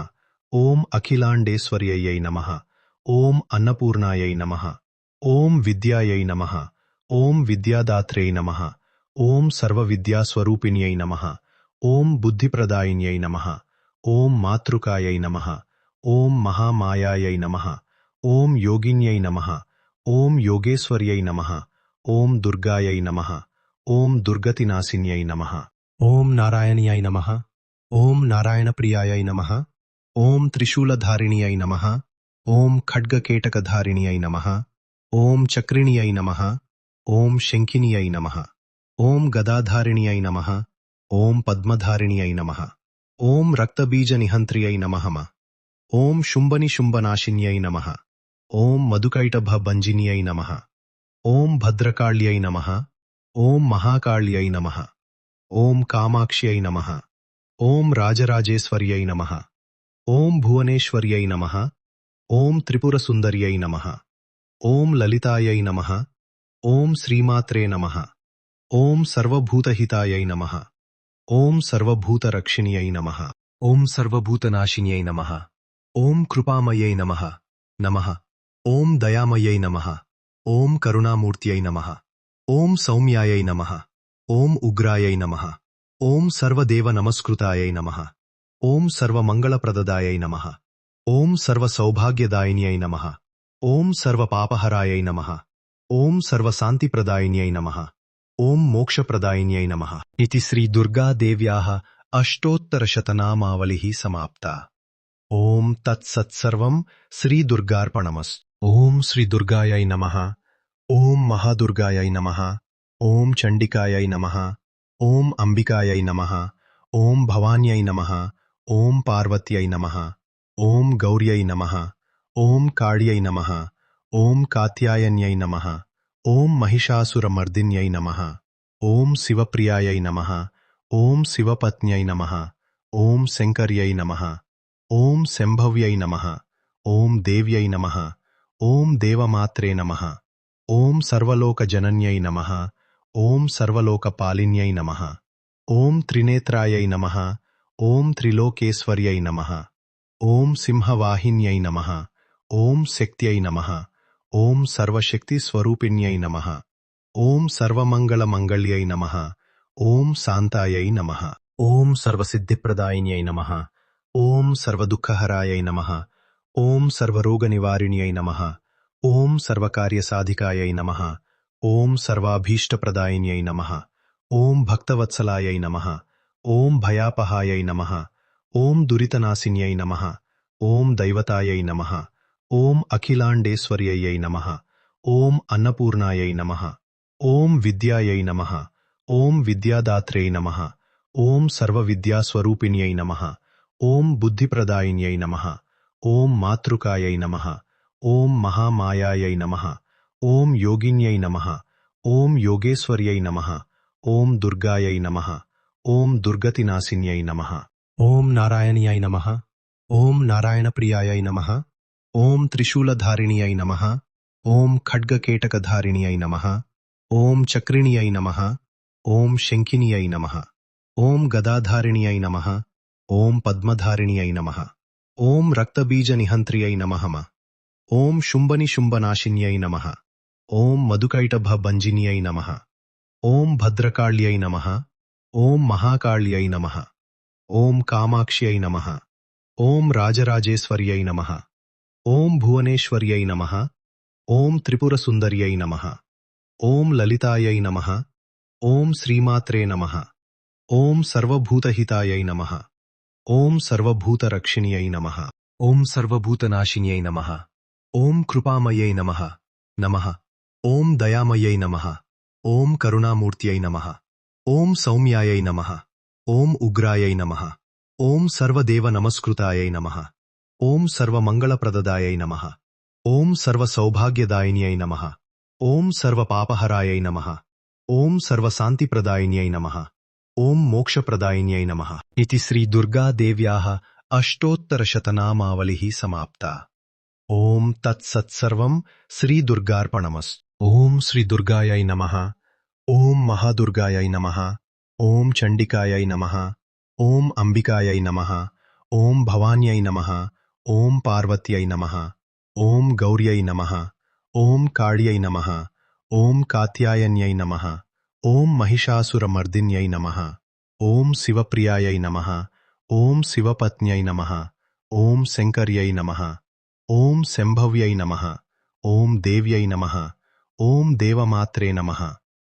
ఓం అఖిలాండేశ్వర్యై నమః. ఓం అన్నపూర్ణాయై నమః. ఓం విద్యాయై నమః. ఓం విద్యాదాత్రే నమః. ఓం సర్వవిద్యాస్వరూపిణ్యై నమః. ఓం బుద్ధిప్రదాయిన్యై నమః. ఓం మాతృకాయై నమః. ఓం మహామాయాయై నమః. ఓం యోగిన్యై నమః. ఓం యోగేశ్వర్యై నమః. ఓం దుర్గాయై నమః. ఓం దుర్గతినాశిన్యై నమః. ఓం నారాయణ్యాయ నమః. ఓం నారాయణప్రియాయై నమః. ఓం త్రిశూలధారిణ్యై నమః. ఓం ఖడ్గకేటకధారిణ్యై నమః. ఓం చక్రిణ్యై నమః. ఓం శంఖిన్యై నమః. ఓం గదాధారిణ్యై నమః. ఓం పద్మధారిణ్యై నమః. ఓం రక్తబీజనిహంత్ర్యై నమః. ఓం శుంభనిశుంభనాశిన్యై నమః. ఓం మధుకైటభభంజిన్యై నమః. ఓం భద్రకాళ్యై నమః. ఓం మహాకాళ్యై నమః. ఓం కామాక్ష్యై నమః. ఓం రాజరాజేశ్వర్యై నమః. ఓం భువనేశ్వర్యై నమః. ఓం త్రిపురసుందర్యై నమః. ఓం లలితాయై నమః. ఓం శ్రీమాత్రే నమః. ఓం సర్వభూతహితాయై నమః. ఓం సర్వభూతరక్షిణ్యై నమః. ఓం సర్వభూతనాశిన్యై నమః. ఓం కృపామయై నమః. నమః. ఓం దయామయై నమః. ఓం కరుణామూర్త్యై నమః. ఓం సౌమ్యాయై నమః. ఓం ఉగ్రాయై నమః. ఓం సర్వదేవ నమస్కృతాయై నమః. ఓం సర్వమంగళప్రదదాయై నమః. ఓం సర్వసౌభాగ్యదాయిన్యై నమః. ఓం సర్వపాపహరాయై నమః. ఓం సర్వశాంతిప్రదాయిన్యై నమః. ఓం మోక్షప్రదాయిన్యై నమః. ఇతి శ్రీ దుర్గాదేవ్యాః అష్టోత్తరశతనామావళిః సమాప్తా. ఓం తత్సత్సర్వం శ్రీదుర్గార్పణమస్తు. ఓం శ్రీ దుర్గాయై నమః. ఓం మహాదుర్గాయై నమః. ఓం చండికాయై నమః. ఓం అంబికాయై నమః. ఓం భవాన్యై నమః. ఓం పార్వత్యై నమః. ఓం గౌర్యై నమః. ఓం కాళ్యై నమః. ఓం కాత్యాయన్యై నమః. ఓం మహిషాసురమర్దిన్యై నమః. ఓం శివప్రియాయై నమః. ఓం శివపత్న్యై నమః. ఓం శంకర్యై నమః. ఓం శంభవ్యై నమః. ఓం దేవ్యై నమః. ఓం దేవమాత్రే నమః. ఓం సర్వలోకజనన్యై నమః. ఓం సర్వలోకపాలిన్యై నమః. ఓం త్రినేత్రాయై నమః. ఓం త్రిలోకేశ్వర్యై నమః. ఓం సింహవాహిన్యై నమః. ఓం శక్త్యై నమః. ఓం సర్వశక్తి స్వరూపిణ్యై నమః. ఓం సర్వమంగళమంగళ్యై నమః. ఓం శాంతాయై నమః. ఓం సర్వసిద్ధిప్రదాయిన్యై నమః. ఓం సర్వదుఃఖహరాయై నమః. ఓం సర్వరోగనివారిణ్యై నమః. ఓం సర్వకార్యసాధికాయై నమః. ఓం సర్వాభీష్టప్రదాయిన్యై నమః. ఓం భక్తవత్సలాయై నమః. ఓం భయాపహాయై నమః. ఓం దురితనాశిన్యై నమః. ఓం దైవతాయై నమః. ఓం అఖిలాండేశ్వర్యై నమః. ఓం అన్నపూర్ణాయై నమః. ఓం విద్యాయై నమః. ఓం విద్యాదాత్ర్యై నమః. ఓం సర్వవిద్యాస్వరూపిణ్యై నమః. ఓం బుద్ధిప్రదాయిన్యై నమః. ఓం మాతృకాయై నమః. ఓం మహామాయాయై నమః. ఓం యోగిన్యై నమః. ఓం యోగేశ్వర్యై నమః. ఓం దుర్గాయై నమః. ఓం దుర్గతినాశిన్యై నమః. ఓం నారాయణ్యాయ నమః. ఓం నారాయణప్రియాయై నమః. ఓం త్రిశూలధారిణ్యై నమః. ఓం ఖడ్గకేటకధారిణ్యై నమః. ఓం చక్రిణ్యై నమః. ఓం శంఖిన్యై నమః. ఓం గదాధారిణ్యై నమః. ఓం పద్మధారిణ్యై నమః. ఓం రక్తబీజనిహంత్ర్యై నమః. ఓం శుంభనిశుంభనాశిన్యై నమః. ఓం మధుకైటభభంజిన్యై నమః. ఓం భద్రకాళ్యై నమః. ఓం మహాకాళ్యై నమః. ఓం కామాక్ష్యై నమః. ఓం రాజరాజేశ్వర్యై నమః. ఓం భువనేశ్వర్యై నమః. ఓం త్రిపురసుందర్యై నమః. ఓం లలితాయై నమః. ఓం శ్రీమాత్రే నమః. ఓం సర్వభూతహితాయై నమః. ఓం సర్వభూతరక్షిణ్యై నమః. ఓం సర్వభూతనాశిన్యై నమః. ఓం కృపామయ్యై నమః. నమః. ఓం దయామయ్యై నమః. ఓం కరుణామూర్త్యై నమః. ఓం సౌమ్యాయై నమః. ఓం ఉగ్రాయై నమః. ఓం సర్వదేవనమస్కృతాయై నమః. ఓం సర్వమంగళప్రదదాయై నమః. ఓం సర్వసౌభాగ్యదాయిన్యై నమః. ఓం సర్వపాపహరాయై నమః. ఓం సర్వశాంతిప్రదాయిన్యై నమః. ఓం మోక్షప్రదాయిన్యై నమః. ఇతి శ్రీ దుర్గాదేవ్యాః అష్టోత్తరశతనామావళిః సమాప్తా. ఓం తత్సత్సర్వం శ్రీదుర్గార్పణమస్తు. ఓం శ్రీదుర్గాయై నమః. ఓం మహాదుర్గాయై నమః. ఓం చండికాయై నమః. ఓం అంబికాయై నమః. ఓం భవాన్యై నమః. ఓం పార్వత్యై నమః. ఓం గౌర్యై నమః. ఓం కాళ్యై నమః. ఓం కాత్యాయన్యై నమః. ఓం మహిషాసురమర్దిన్యై నమః. ఓం శివప్రియాయై నమః. ఓం శివపత్న్యై నమః. ఓం శంకర్యై నమః. ఓం శంభవ్యై నమః. ఓం దేవ్యై నమః. ఓం దేవమాత్రే నమః.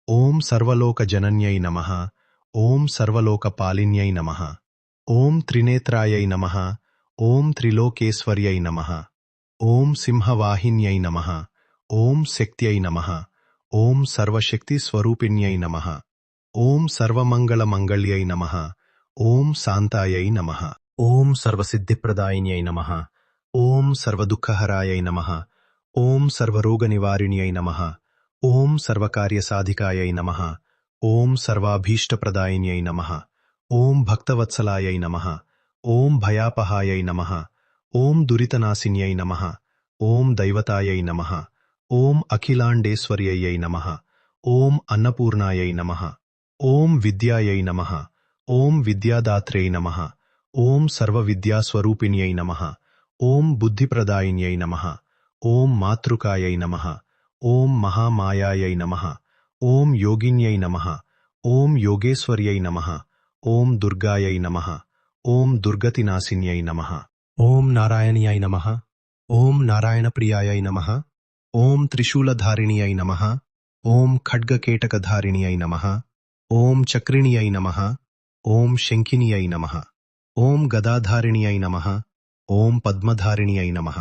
ఓం సర్వలోకజనన్యై నమః. ఓం సర్వలోకపాలిన్యై నమః. ఓం త్రినేత్రాయై నమః. ఓం త్రిలోకేశ్వర్యై నమః. ఓం సింహవాహిన్యై నమః. ఓం శక్త్యై నమః. ఓం సర్వశక్తిస్వరూపిణ్యై నమః. ఓం సర్వమంగళమంగళ్యై నమః. ఓం శాంతాయై నమః. ఓం సర్వసిద్ధిప్రదాయిన్యై నమః. ఓం సర్వదుఃఖహరాయై నమః. ఓం సర్వరోగనివారిణ్యై నమః. ఓం సర్వకార్యసాధికాయై నమః. ఓం సర్వాభీష్టప్రదాయిన్యై నమః. ఓం భక్తవత్సలాయై నమః. ఓం భయాపహాయై నమః. ఓం దురితనాశిన్యై నమః. ఓం దైవతాయై నమః. ఓం అఖిలాండేశ్వర్యై నమః. ఓం అన్నపూర్ణాయై నమః. ఓం విద్యాయై నమః. ఓం విద్యాదాత్ర్యై నమః. ఓం సర్వవిద్యాస్వరూపిణ్యై నమః. ఓం బుద్ధిప్రదాయిన్యై నమః. ఓం మాతృకాయై నమః. ఓం మహామాయాయై నమః. ఓం యోగిన్యై నమః. ఓం యోగేశ్వర్యై నమః. ఓం దుర్గాయై నమః. ఓం దుర్గతినాశిన్యై నమః. ఓం నారాయణ్యాయ నమః. ఓం నారాయణప్రియాయై నమః. ఓం త్రిశూలధారిణ్యై నమః. ఓం ఖడ్గకేటకధారిణ్యై నమః. ఓం చక్రిణ్యై నమః. ఓం శంఖిన్యై నమః. ఓం గదాధారిణ్యై నమః. ఓం పద్మధారిణ్యై నమః.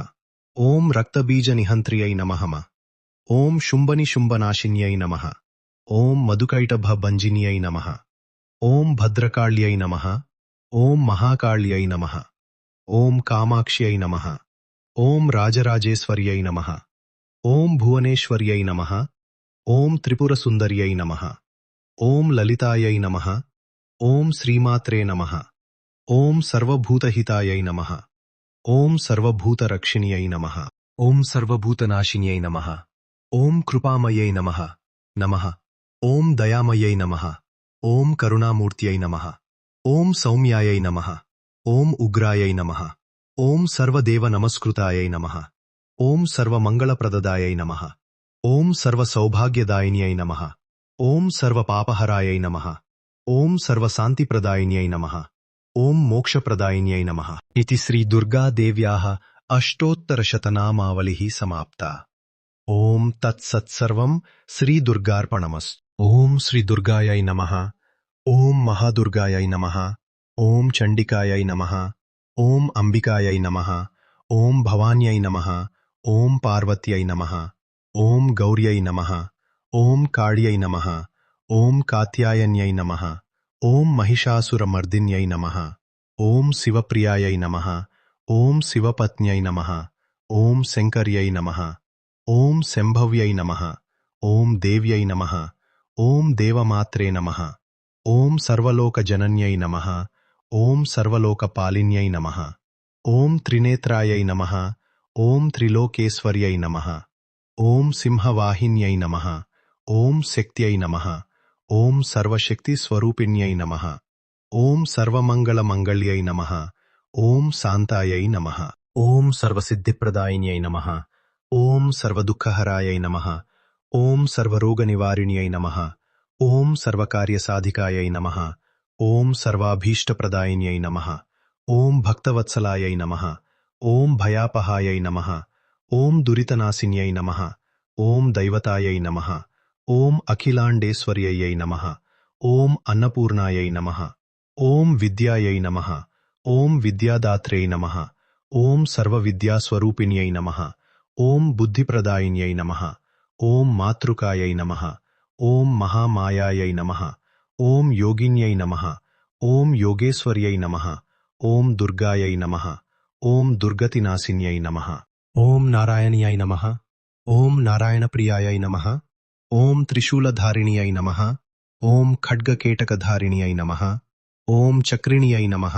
ఓం రక్తబీజనిహంత్ర్యై నమః. ఓం శుంభనిశుంభనాశిన్యై నమః. ఓం మధుకైటభభంజిన్యై నమః. ఓం భద్రకాళ్యై నమః. ఓం మహాకాళ్యై నమః. ఓం కామాక్ష్యై నమః. ఓం రాజరాజేశ్వర్యై నమః. ఓం భువనేశ్వర్యై నమః. ఓం త్రిపురసుందర్యై నమః. ఓం లలితాయై నమః. ఓం శ్రీమాత్రే నమః. ఓం సర్వభూతహితాయై నమః. ఓం సర్వభూతరక్షిణ్యై నమః. ఓం సర్వభూతనాశిన్యై నమః. ఓం కృపామయ్యై నమః. నమః. ఓం దయామయ్యై నమః. ఓం కరుణామూర్త్యై నమః. ఓం సౌమ్యాయై నమః. ఓం ఉగ్రాయై నమః. ఓం సర్వదేవ నమస్కృతాయై నమః. ఓం సర్వమంగళప్రదదాయై నమః. ఓం సర్వసౌభాగ్యదాయిన్యై నమః. ఓం సర్వపాపహరాయై నమః. ఓం సర్వశాంతిప్రదాయిన్యై నమః. ఓం మోక్షప్రదాయిన్యై నమః. ఇతి శ్రీ దుర్గాదేవ్యాః అష్టోత్తరశతనామావళిః సమాప్తా. ఓం తత్సత్సర్వం శ్రీదుర్గార్పణమస్తు. ఓం శ్రీ దుర్గాయై నమః. ఓం మహాదుర్గాయై నమః. ఓం చండికాయై నమః. ఓం అంబికాయై నమః. ఓం భవాన్యై నమః. ఓం పార్వత్యై నమః. ఓం గౌర్యై నమః. ఓం కాళ్యై నమః. ఓం కాత్యాయన్యై నమః. ఓం మహిషాసురమర్దిన్యై నమః. ఓం శివప్రియాయై నమః. ఓం శివపత్న్యై నమః. ఓం శంకర్యై నమః. ఓం శంభవ్యై నమః. ఓం దేవ్యై నమః. ఓం దేవమాత్రే నమః. ఓం సర్వలోకజనన్యై నమః. ఓం సర్వలోకపాలిన్యై నమః. ఓం త్రినేత్రాయై నమః. ఓం త్రిలోకేశ్వర్యై నమః. ఓం సింహవాహిన్యై నమః. ఓం శక్త్యై నమః. ఓం సర్వశక్తిస్వరూపిణ్యై నమః. ఓం సర్వమంగళమంగళ్యై నమః. ఓం శాంతాయై నమః. ఓం సర్వసిద్ధిప్రదాయిన్యై నమః. ఓం సర్వదుఃఖహరాయై నమః. ఓం సర్వరోగనివారిణ్యై నమః. ఓం సర్వకార్యసాధికాయై నమః. ఓం సర్వాభీష్టప్రదాయిన్యై నమః. ఓం భక్తవత్సలాయై నమః. ఓం భయాపహాయై నమః. ఓం దురితనాశిన్యై నమః. ఓం దైవతాయై నమః. ఓం అఖిలాండేశ్వర్యై నమః. ఓం అన్నపూర్ణాయై నమః. ఓం విద్యాయై నమః. ఓం విద్యాదాత్రే నమః. ఓం సర్వవిద్యాస్వరూపిణ్యై నమః. ఓం బుద్ధిప్రదాయిన్యై నమః. ఓం మాతృకాయై నమః. ఓం మహామాయాయై నమః. ఓం యోగిన్యై నమః. ఓం యోగేశ్వర్యై నమః. ఓం దుర్గాయై నమః. ఓం దుర్గతినాశిన్యై నమః. ఓం నారాయణ్యాయ నమః. ఓం నారాయణప్రియాయై నమః. ఓం త్రిశూలధారిణ్యై నమః. ఓం ఖడ్గకేటకధారిణ్యై నమః. ఓం చక్రిణ్యై నమః.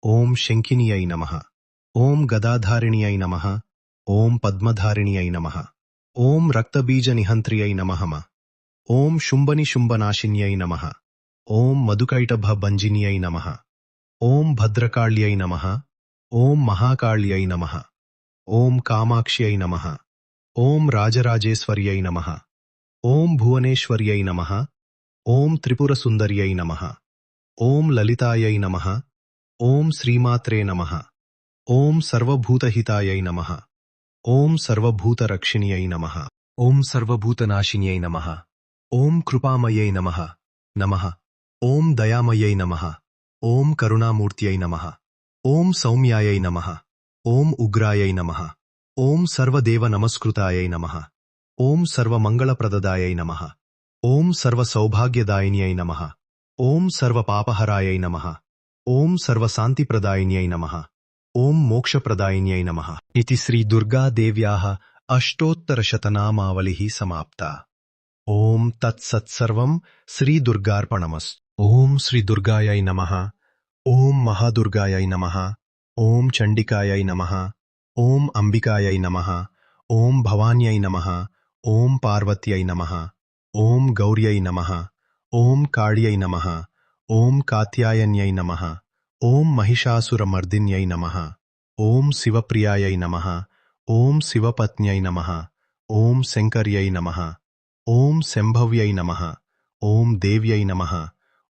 ఓం శంఖిన్యై నమః. ఓం గదాధారిణ్యై నమః. ఓం పద్మధారిణ్యై నమః. ఓం రక్తబీజనిహంత్ర్యై నమః. ఓం శుంభనిశుంభనాశిన్యై నమః. ఓం మధుకైటభభంజిన్యై నమః. ఓం భద్రకాళ్యై నమః. ఓం మహాకాళ్యై నమః. ఓం కామాక్ష్యై నమః. ఓం రాజరాజేశ్వర్యై నమః. ఓం భువనేశ్వర్యై నమః. ఓం త్రిపురసుందర్యై నమః. ఓం లలితాయై నమః. ఓం శ్రీమాత్రే నమః. ఓం సర్వభూతహితాయై నమః. ఓం సర్వభూతరక్షిణ్యై నమః. ఓం సర్వభూతనాశిన్యై నమః. ఓం కృపామయై నమః. నమః. ఓం దయామయై నమః. ఓం కరుణామూర్త్యై నమః. ఓం సౌమ్యాయై నమః. ఓం ఉగ్రాయై నమః. ఓం సర్వదేవ నమస్కృతాయై నమః. ఓం సర్వమంగళప్రదదాయై నమః. ఓం సర్వసౌభాగ్యదాయిన్యై నమః. ఓం సర్వపాపహరాయై నమః. ఓం సర్వశాంతిప్రదాయిన్యై నమః. ఓం మోక్షప్రదాయిన్యై నమః. ఇతి శ్రీ దుర్గాదేవ్యాః అష్టోత్తరశతనామావళిః సమాప్తా. ఓం తత్సత్సర్వం శ్రీదుర్గార్పణమస్తు. ఓం శ్రీ దుర్గాయై నమః. ఓం మహాదుర్గాయై నమః. ఓం చండికాయై నమః. ఓం అంబికాయై నమః. ఓం భవాన్యై నమః. ఓం పార్వత్యై నమః. ఓం గౌర్యై నమః. ఓం కాళ్యై నమః. ఓం కాత్యాయన్యై నమః. ఓం మహిషాసురమర్దిన్యై నమః. ఓం శివప్రియాయై నమః. ఓం శివపత్న్యై నమః. ఓం శంకర్యై నమః. ఓం శంభవ్యై నమః. ఓం దేవ్యై నమః.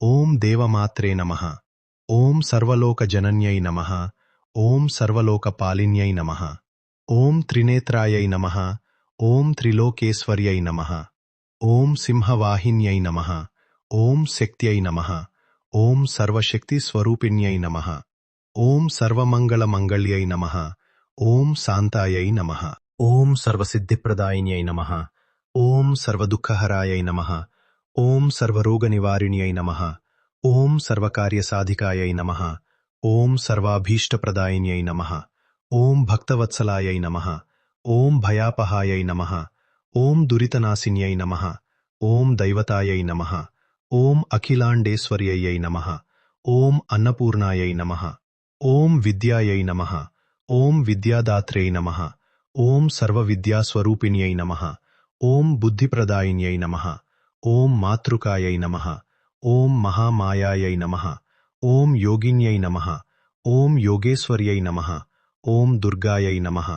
ఓం దేవమాత్రే నమః. ఓం సర్వలోకజనన్యై నమః. ఓం సర్వలోకపాలిన్యై నమః. ఓం త్రినేత్రాయై నమః. ఓం త్రిలోకేశ్వర్యై నమః. ఓం సింహవాహిన్యై నమః. ఓం శక్త్యై నమః. ఓం సర్వశక్తిస్వరూపిణ్యై నమః. ఓం సర్వమంగళమంగళ్యై నమః. ఓం శాంతాయై నమః. ఓం సర్వసిద్ధిప్రదాయిన్యై నమః. ఓం సర్వదుఃఖహరాయై నమః. ఓం సర్వరోగనివారిణ్యై నమః. ఓం సర్వకార్యసాధికాయై నమః. ఓం సర్వాభీష్టప్రదాయిన్యై నమః. ఓం భక్తవత్సలాయై నమః. ఓం భయాపహాయై నమః. ఓం దురితనాశిన్యై నమః. ఓం దైవతాయై నమః. ఓం అఖిలాండేశ్వర్యై నమః. ఓం అన్నపూర్ణాయై నమః. ఓం విద్యాయై నమః. ఓం విద్యాదాత్రే నమః. ఓం సర్వవిద్యాస్వరూపిణ్యై నమః. ఓం బుద్ధిప్రదాయిన్యై నమః. ఓం మాతృకాయై నమః. ఓం మహామాయాయై నమః. ఓం యోగిన్యై నమః. ఓం యోగేశ్వర్యై నమః. ఓం దుర్గాయై నమః.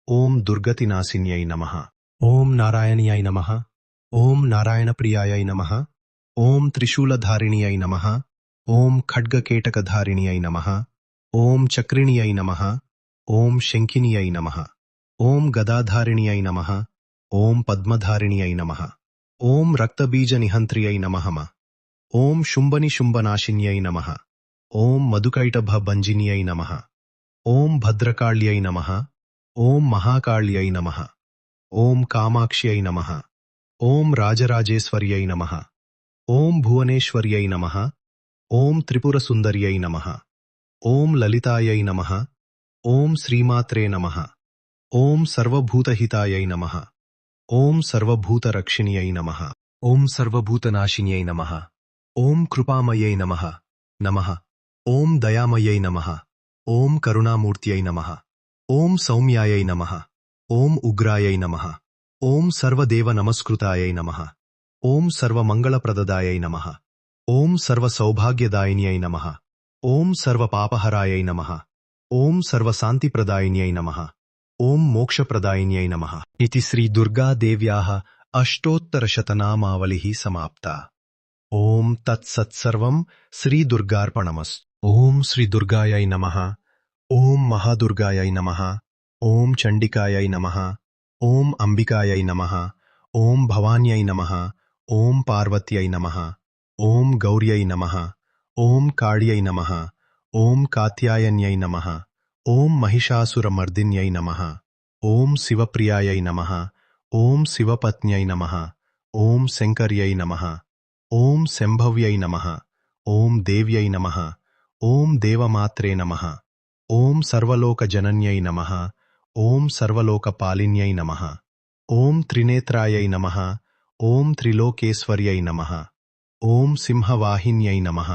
ఓం దుర్గతినాశిన్యై నమః. ఓం నారాయణ్యాయ నమః. ఓం నారాయణప్రియాయై నమః. ఓం త్రిశూలధారిణ్యై నమః. ఓం ఖడ్గకేటకధారిణ్యై నమః. ఓం చక్రిణ్యై నమః. ఓం శంఖిన్యై నమః. ఓం గదాధారిణ్యై నమః. ఓం పద్మధారిణ్యై నమః. ఓం రక్తబీజనిహంత్ర్యై నమః. ఓం శుంభనిశుంభనాశిన్యై నమః. ఓం మధుకైటభభంజిన్యై నమః. ఓం భద్రకాళ్యై నమః. ఓం మహాకాళ్యై నమః. ఓం కామాక్ష్యై నమః. ఓం రాజరాజేశ్వర్యై నమః. ఓం భువనేశ్వర్యై నమః. ఓం త్రిపురసుందర్యై నమః. ఓం లలితాయై నమః. ఓం శ్రీమాత్రే నమః. ఓం సర్వభూతహితాయై నమః. ఓం సర్వభూతరక్షిణ్యై నమః. ఓం సర్వభూతనాశిన్యై నమః. ఓం కృపామయై నమః. నమః. ఓం దయామయై నమః. ఓం కరుణామూర్త్యై నమః. ఓం సౌమ్యాయై నమః. ఓం ఉగ్రాయై నమః. ఓం సర్వదేవనమస్కృతాయై నమః. ఓం సర్వమంగళప్రదదాయై నమః. ఓం సర్వసౌభాగ్యదాయిన్యై నమః. ఓం సర్వపాపహరాయై నమః. ఓం సర్వశాంతిప్రదాయిన్యై నమః. ఓం మోక్షప్రదాయిన్యై నమః. ఇతి శ్రీ దుర్గాదేవ్యాః అష్టోత్తరశతనామావళిః సమాప్తా. ఓం తత్సత్సర్వం శ్రీదుర్గార్పణమస్తు. ఓం శ్రీ దుర్గాయై నమః. ఓం మహాదుర్గాయై నమః. ఓం చండికాయై నమః. ఓం అంబికాయై నమః. ఓం భవాన్యై నమః. ఓం పార్వత్యై నమః. ఓం గౌర్యై నమః. ఓం కాళ్యై నమః. ఓం కాత్యాయన్యై నమః. ఓం మహిషాసురమర్దిన్యై నమః. ఓం శివప్రియాయై నమః. ఓం శివపత్న్యై నమః. ఓం శంకర్యై నమః. ఓం శంభవ్యై నమః. ఓం దేవ్యై నమః. ఓం దేవమాత్రే నమః. ఓం సర్వలోకజనన్యై నమః. ఓం సర్వలోకపాలిన్యై నమః. ఓం త్రినేత్రాయై నమః. ఓం త్రిలోకేశ్వర్యై నమః. ఓం సింహవాహిన్యై నమః.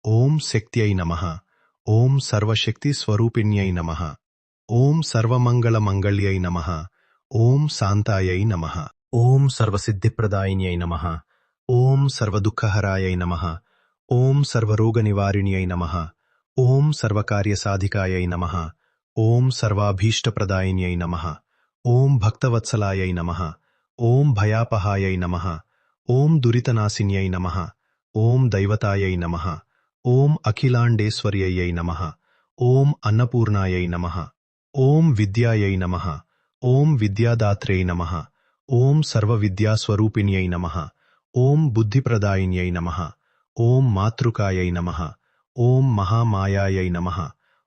ఓం శక్త్యై నమః. ఓం సర్వశక్తిస్వరూపిణ్యై నమః. ఓం సర్వమంగళమంగళ్యై నమః. ఓం శాంతాయై నమః. ఓం సర్వసిద్ధిప్రదాయిన్యై నమః. ఓం సర్వదుఃఖహరాయై నమః. ఓం సర్వరోగనివారిణ్యై నమః. ఓం సర్వకార్యసాధికాయై నమః. ఓం సర్వాభీష్టప్రదాయిన్యై నమః. ఓం భక్తవత్సలాయై నమః. ఓం భయాపహాయై నమః. ఓం దురితనాశిన్యై నమః. ఓం దైవతాయై నమః. ఓం అఖిలాండేశ్వర్యై నమః. ఓం అన్నపూర్ణాయై నమః. ఓం విద్యాయై నమః. ఓం విద్యాదాత్రే నమః. ఓం సర్వవిద్యాస్వరూపిణ్యై నమః. ఓం బుద్ధిప్రదాయిన్యై నమః. ఓం మాతృకాయై నమః. ఓం మహామాయాయై నమః.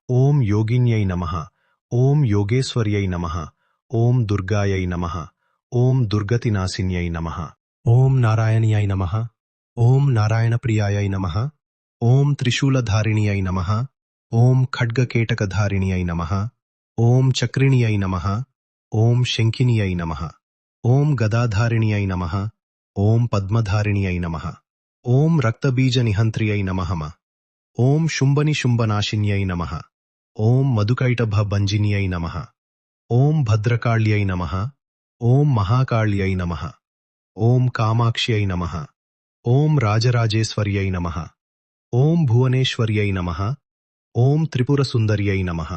ఓం యోగిన్యై నమః. ఓం యోగేశ్వర్యై నమః. ఓం దుర్గాయై నమః. ఓం దుర్గతినాశిన్యై నమః. ఓం నారాయణ్యాయ నమః. ఓం నారాయణప్రియాయై నమః. ఓం త్రిశూలధారిణ్యై నమః. ఓం ఖడ్గకేటకధారిణ్యై నమః. ఓం చక్రిణ్యై నమః. ఓం శంఖిన్యై నమః. ఓం గదాధారిణ్యై నమః. ఓం పద్మధారిణ్యై నమః. ఓం రక్తబీజనిహంత్ర్యై నమః. ఓం శుంభనిశుంభనాశిన్యై నమః. ఓం మధుకైటభభంజిన్యై నమః. ఓం భద్రకాళ్యై నమః. ఓం మహాకాళ్యై నమః. ఓం కామాక్ష్యై నమః. ఓం రాజరాజేశ్వర్యై నమః. ఓం భువనేశ్వర్యై నమః. ఓం త్రిపురసుందర్యై నమః.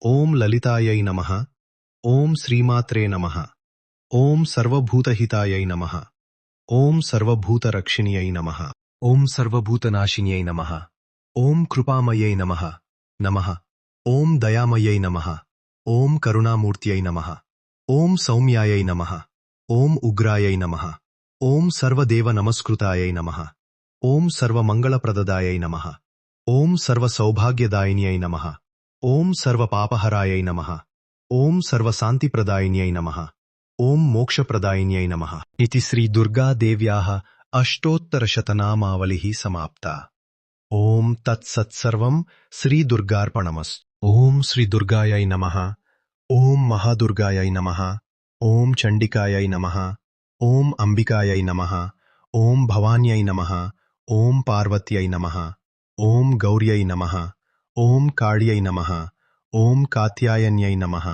ఓం లలితాయై నమః. ఓం శ్రీమాత్రే నమః. ఓం సర్వభూతహితాయై నమః. ఓం సర్వభూతరక్షిణ్యై నమః. ఓం సర్వభూతనాశిన్యై నమః. ఓం కృపామయై నమః. నమః. ఓం దయామయై నమః. ఓం కరుణామూర్త్యై నమః. ఓం సౌమ్యాయై నమః. ఓం ఉగ్రాయై నమః. ఓం సర్వదేవనమస్కృతాయై నమః. ఓం సర్వమంగళప్రదదాయై నమః. ఓం సర్వసౌభాగ్యదాయిన్యై నమః. ఓం సర్వపాపహరాయై నమః. ఓం సర్వశాంతిప్రదాయిన్యై నమః. ఓం మోక్షప్రదాయిన్యై నమః. ఇతి శ్రీ దుర్గాదేవ్యాః అష్టోత్తరశతనామావళిః సమాప్తా. ఓం తత్సత్సర్వం శ్రీదుర్గార్పణమస్తు. ఓం శ్రీ దుర్గాయై నమః. ఓం మహాదుర్గాయై నమః. ఓం చండికాయై నమః. ఓం అంబికాయై నమః. ఓం భవాన్యై నమః. ఓం పార్వత్యై నమః. ఓం గౌర్యై నమః. ఓం కాళ్యై నమః. ఓం కాత్యాయన్యై నమః.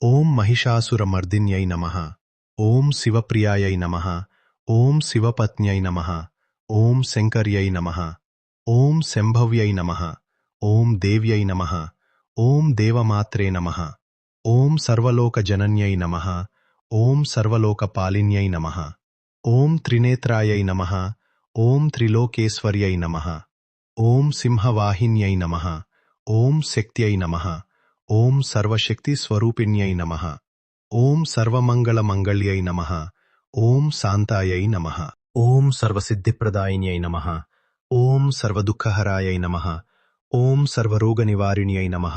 ఓం మహిషాసురమర్దిన్యై నమః. ఓం శివప్రియాయై నమః. ఓం శివపత్న్యై నమః. ఓం శంకర్యై నమః. ఓం శంభవ్యై నమః. ఓం దేవ్యై నమః. ఓం దేవమాత్రే నమః. ఓం సర్వలోకజనన్యై నమః. ఓం సర్వలోకపాలిన్యై నమః. ఓం త్రినేత్రాయై నమః. ఓం త్రిలోకేశ్వర్యై నమః. ఓం సింహవాహిన్యై నమః. ఓం శక్త్యై నమః. ఓం సర్వశక్తిస్వరూపిణ్యై నమః. ఓం సర్వమంగళమంగళ్యై నమః. ఓం శాంతాయై నమః. ఓం సర్వసిద్ధిప్రదాయిన్యై నమః. ఓం సర్వదుఃఖహరాయై నమః. ఓం సర్వరోగనివారిణ్యై నమః.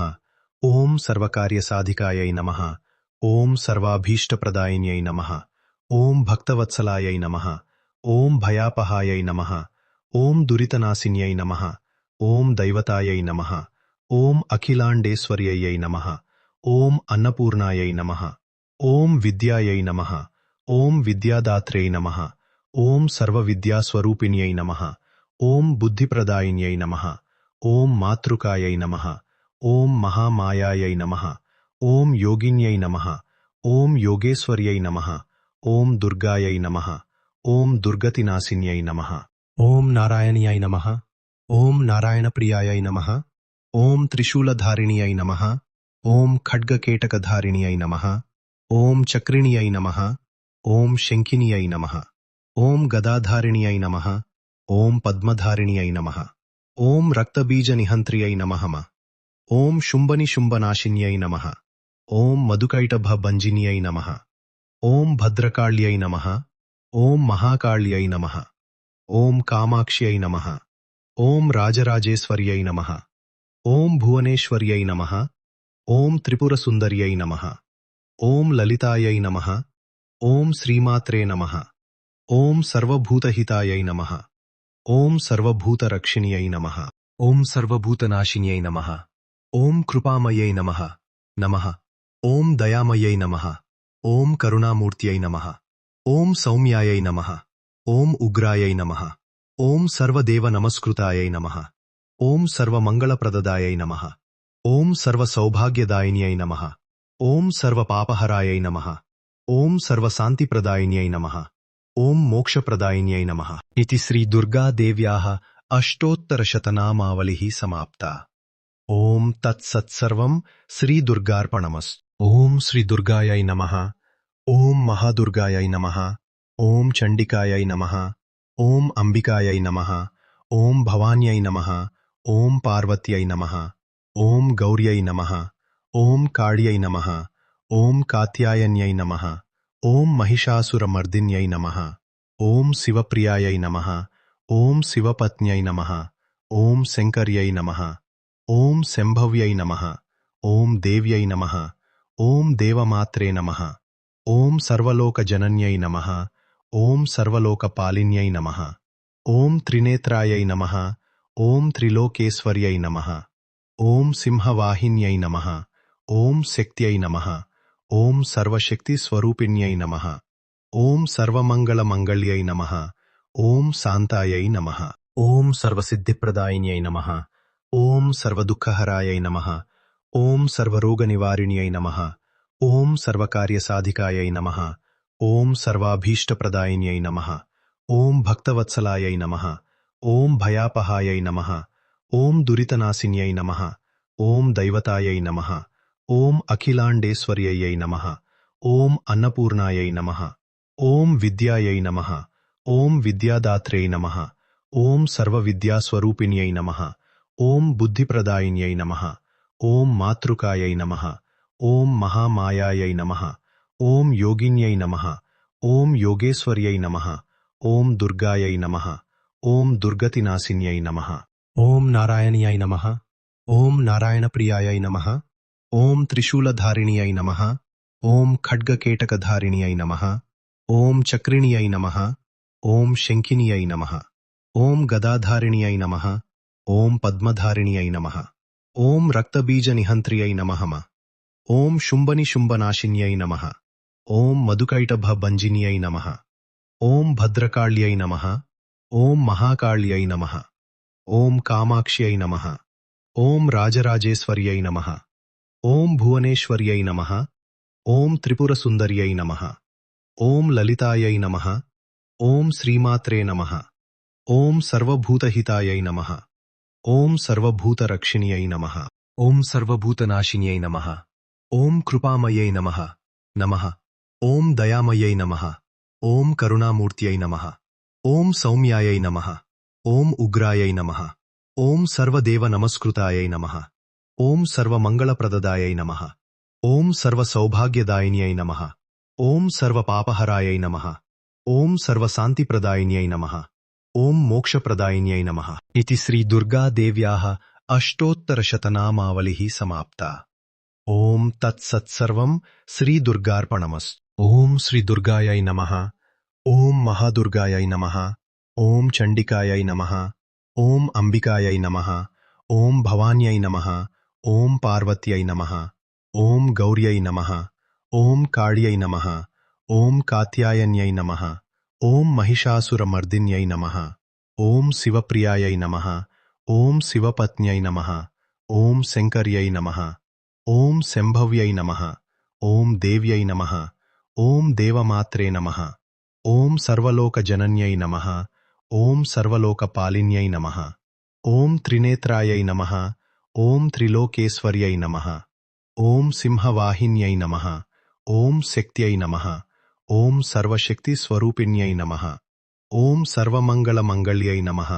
ఓం సర్వకార్యసాధికాయై నమః. ఓం సర్వాభీష్టప్రదాయిన్యై నమః. ఓం భక్తవత్సలాయై నమః. ఓం భయాపహాయై నమః. ఓం దురితనాశిన్యై నమః. ఓం దైవతాయై నమః. ఓం అఖిలాండేశ్వర్యై నమః. ఓం అన్నపూర్ణాయై నమః. ఓం విద్యాయై నమః. ఓం విద్యాదాత్రే నమః. ఓం సర్వవిద్యాస్వరూపిణ్యై నమః. ఓం బుద్ధిప్రదాయిన్యై నమః. ఓం మాతృకాయై నమః. ఓం మహామాయాయై నమః. ఓం యోగిన్యై నమః. ఓం యోగేశ్వర్యై నమః. ఓం దుర్గాయై నమః. ఓం దుర్గతినాశిన్యై నమః. ఓం నారాయణ్యాయ నమః. ఓం నారాయణప్రియాయై నమః. ఓం త్రిశూలధారిణ్యై నమః. ఓం ఖడ్గకేటకధారిణ్యై నమః. ఓం చక్రిణ్యై నమః. ఓం శంఖిన్యై నమః. ఓం గదాధారిణ్యై నమః. ఓం పద్మధారిణ్యై నమః. ఓం రక్తబీజనిహంత్ర్యై నమః. ఓం శుంభనిశుంభనాశిన్యై నమః. ఓం మధుకైటభభంజిన్యై నమః. ఓం భద్రకాళ్యై నమః. ఓం మహాకాళ్యై నమః. ఓం కామాక్ష్యై నమః. ఓం రాజరాజేశ్వర్యై నమః. ఓం భువనేశ్వర్యై నమః. ఓం త్రిపురసుందర్యై నమః. ఓం లలితాయై నమః. ఓం శ్రీమాత్రే నమః. ఓం సర్వభూతహితాయై నమః. ఓం సర్వభూతరక్షిణ్యై నమః. ఓం సర్వభూతనాశిన్యై నమః. ఓం కృపామయై నమః. నమః. ఓం దయామయై నమః. ఓం కరుణామూర్త్యై నమః. ఓం సౌమ్యాయై నమః. ఓం ఉగ్రాయై నమః. ఓం సర్వదేవనమస్కృతాయై నమః. ఓం సర్వమంగళప్రదదాయై నమః. ఓం సర్వసౌభాగ్యదాయిన్యై నమః. ఓం సర్వపాపహరాయై నమః. ఓం సర్వశాంతిప్రదాయిన్యై నమః. ఓం మోక్షప్రదాయిన్యై నమః. ఇతి శ్రీ దుర్గాదేవ్యాః అష్టోత్తరశతనామావళిః సమాప్తా. ఓం తత్సత్సర్వం శ్రీ దుర్గార్పణమస్తు. ఓం శ్రీ దుర్గాయై నమః. ఓం మహాదుర్గాయై నమః. ఓం చండికాయై నమః. ఓం అంబికాయై నమః. ఓం భవాన్యై నమః. ఓం పార్వత్యై నమః. ఓం గౌర్యై నమః. ఓం కాళ్యై నమః. ఓం కాత్యాయన్యై నమః. ఓం మహిషాసురమర్దిన్యై నమః. ఓం శివప్రియాయై నమః. ఓం శివపత్న్యై నమః. ఓం శంకర్యై నమః. ఓం శంభవ్యై నమః. ఓం దేవ్యై నమః. ఓం దేవమాత్రే నమః. ఓం సర్వలోకజనన్యై నమః. ఓం సర్వలోకపాలిన్యై నమః. ఓం త్రినేత్రాయై నమః. ఓం త్రిలోకేశ్వర్యై నమః. ఓం సింహవాహిన్యై నమః. ఓం శక్త్యై నమః. ఓం సర్వశక్తిస్వరూపిణ్యై నమః. ఓం సర్వమంగళమంగళ్యై నమః. ఓం శాంతాయై నమః. ఓం సర్వసిద్ధిప్రదాయిన్యై నమః. ఓం సర్వదుఃఖహరాయై నమః. ఓం సర్వరోగనివారిణ్యై నమః. ఓం సర్వకార్యసాధికాయై నమః. ఓం సర్వాభీష్టప్రదాయిన్యై నమః. ఓం భక్తవత్సలాయై నమః. ఓం భయాపహాయై నమః. ఓం దురితనాశిన్యై నమః. ఓం దైవతాయై నమః. ఓం అఖిలాండేశ్వర్యై నమః. ఓం అన్నపూర్ణాయై నమః. ఓం విద్యాయై నమః. ఓం విద్యాదాత్రే నమః. ఓం సర్వవిద్యాస్వరూపిణ్యై నమః. ఓం బుద్ధిప్రదాయిన్యై నమః. ఓం మాతృకాయై నమః. ఓం మహామాయాయై నమః. ఓం యోగిన్యై నమః. ఓం యోగేశ్వర్యై నమః. ఓం దుర్గాయై నమః. ఓం దుర్గతినాశిన్యై నమః. ఓం నారాయణ్యాయ నమః. ఓం నారాయణప్రియాయై నమః. ఓం త్రిశూలధారిణ్యై నమః. ఓం ఖడ్గకేటకధారిణ్యై నమః. ఓం చక్రిణ్యై నమః. ఓం శంఖిన్యై నమః. ఓం గదాధారిణ్యై నమః. ఓం పద్మధారిణ్యై నమః. ఓం రక్తబీజనిహంత్ర్యై నమః. ఓం శుంభనిశుంభనాశిన్యై నమః. ఓం మధుకైటభభంజిన్యై నమః. ఓం భద్రకాళ్యై నమః. ఓం మహాకాళ్యై నమః. ఓం కామాక్ష్యై నమః. ఓం రాజరాజేశ్వర్యై నమః. ఓం భువనేశ్వర్యై నమః. ఓం త్రిపురసుందర్యై నమః. ఓం లలితాయై నమః. ఓం శ్రీమాత్రే నమః. ఓం సర్వభూతహితాయై నమః. ఓం సర్వభూతరక్షిణ్యై నమః. ఓం సర్వభూతనాశిన్యై నమః. ఓం కృపామయై నమః. నమః. ఓం దయామయై నమః. ఓం కరుణామూర్త్యై నమః. ఓం సౌమ్యాయై నమః. ఓం ఉగ్రాయై నమః. ఓం సర్వదేవ నమస్కృతాయై నమః. ఓం సర్వమంగళప్రదదాయై నమః. ఓం సర్వసౌభాగ్యదాయిన్యై నమః. ఓం సర్వపాపహరాయై నమః. ఓం సర్వశాంతిప్రదాయిన్యై నమః. ఓం మోక్షప్రదాయిన్యై నమః. ఇతి శ్రీ దుర్గాదేవ్యాః అష్టోత్తరశతనామావళిః సమాప్తా. ఓం తత్సత్సర్వం శ్రీ దుర్గార్పణమస్తు. ఓం శ్రీ దుర్గాయై నమః. ఓం మహాదుర్గాయై నమః. ఓం చండికాయై నమః. ఓం అంబికాయై నమః. ఓం భవాన్యై నమః. ఓం పార్వత్యై నమః. ఓం గౌర్యై నమః. ఓం కాళ్యై నమః. ఓం కాత్యాయన్యై నమః. ఓం మహిషాసురమర్దిన్యై నమః. ఓం శివప్రియాయై నమః. ఓం శివపత్న్యై నమః. ఓం శంకర్యై నమః. ఓం శంభవ్యై నమః. ఓం దేవ్యై నమః. ఓం దేవమాత్రే నమః. ఓం సర్వలోకజనన్యై నమః. ఓం సర్వలోకపాలిన్యై నమః. ఓం త్రినేత్రాయై నమః. ఓం త్రిలోకేశ్వర్యై నమః. ఓం సింహవాహిన్యై నమః. ఓం శక్త్యై నమః. ఓం సర్వశక్తిస్వరూపిణ్యై నమః. ఓం సర్వమంగళమంగళ్యై నమః.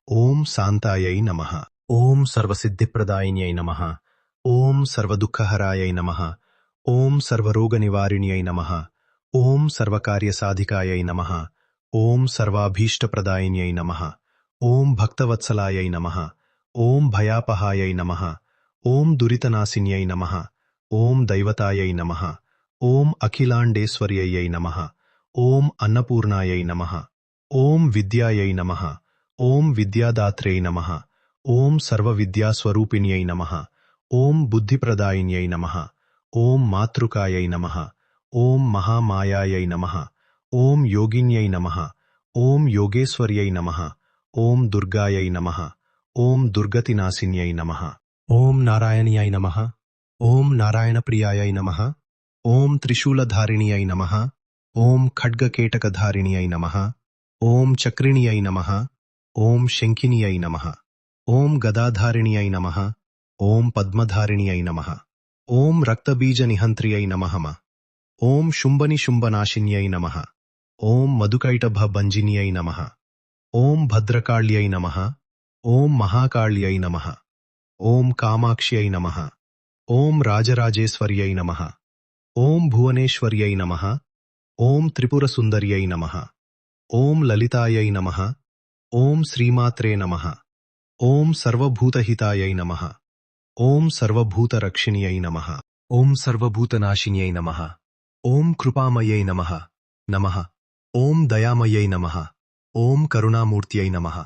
ఓం శాంతాయై నమః. ఓం సర్వసిద్ధిప్రదాయిన్యై నమః. ఓం సర్వదుఃఖహరాయై నమః. ఓం సర్వరోగనివారిణ్యై నమః. ఓం సర్వకార్యసాధికాయై నమః. ఓం సర్వాభీష్టప్రదాయిన్యై నమః. ఓం భక్తవత్సలాయై నమః. ఓం భయాపహాయై నమః. ఓం దురితనాశిన్యై నమః. ఓం దైవతాయై నమః. ఓం అఖిలాండేశ్వర్యై నమః. ఓం అన్నపూర్ణాయై నమః. ఓం విద్యాయై నమః. ఓం విద్యాదాత్రే నమః. ఓం సర్వవిద్యాస్వరూపిణ్యై నమః. ఓం బుద్ధిప్రదాయిన్యై నమః. ఓం మాతృకాయై నమః. ఓం మహామాయాయై నమః. ఓం యోగిన్యై నమః. ఓం యోగేశ్వర్యై నమః. ఓం దుర్గాయై నమః. ఓం దుర్గతినాశిన్యై నమః. ఓం నారాయణ్యాయ నమః. ఓం నారాయణప్రియాయై నమః. ఓం త్రిశూలధారిణ్యై నమః. ఓం ఖడ్గకేటకధారిణ్యై నమః. ఓం చక్రిణ్యై నమః. ఓం శంఖిన్యై నమః. ఓం గదాధారిణ్యై నమః. ఓం పద్మధారిణ్యై నమః. ఓం రక్తబీజనిహంత్ర్యై నమః. ఓం శుంభనిశుంభనాశిన్యై నమః. ఓం మధుకైటభభంజిన్యై నమః. ఓం భద్రకాళ్యై నమః. ఓం మహాకాళ్యై నమః. ఓం కామాక్ష్యై నమః. ఓం రాజరాజేశ్వర్యై నమః. ఓం భువనేశ్వర్యై నమః. ఓం త్రిపురసుందర్యై నమః. ఓం లలితాయై నమః. ఓం శ్రీమాత్రే నమః. ఓం సర్వభూతహితాయై నమః. ఓం సర్వభూతరక్షిణ్యై నమః. ఓం సర్వభూతనాశిన్యై నమః. ఓం కృపామయై నమః. నమః. ఓం దయామయై నమః. ఓం కరుణామూర్త్యై నమః.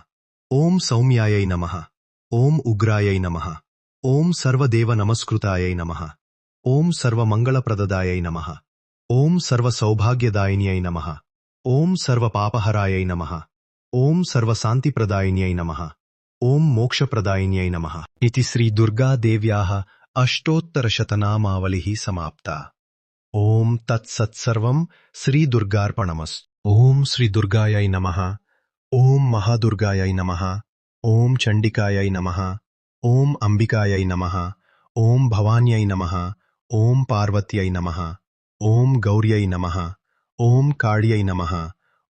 ఓం సౌమ్యాయై నమః. ఓం ఉగ్రాయై నమః. ఓం సర్వదేవ నమస్కృతాయై నమః. ఓం సర్వమంగళప్రదదాయై నమః. ఓం సర్వసౌభాగ్యదాయిన్యై నమః. ఓం సర్వపాపహరాయై నమః. ఓం సర్వశాంతిప్రదాయిన్యై నమః. ఓం మోక్షప్రదాయిన్యై నమః. ఇతి శ్రీ దుర్గాదేవ్యాః అష్టోత్తరశతనామావళిః సమాప్తా. ఓం తత్సత్సర్వం శ్రీ దుర్గార్పణమస్తు. ఓం శ్రీ దుర్గాయై నమః. ఓం మహాదుర్గాయై నమః. ఓం చండికాయై నమః. ఓం అంబికాయై నమః. ఓం భవాన్యై నమః. ఓం పార్వత్యై నమః. ఓం గౌర్యై నమః. ఓం కాళ్యై నమః.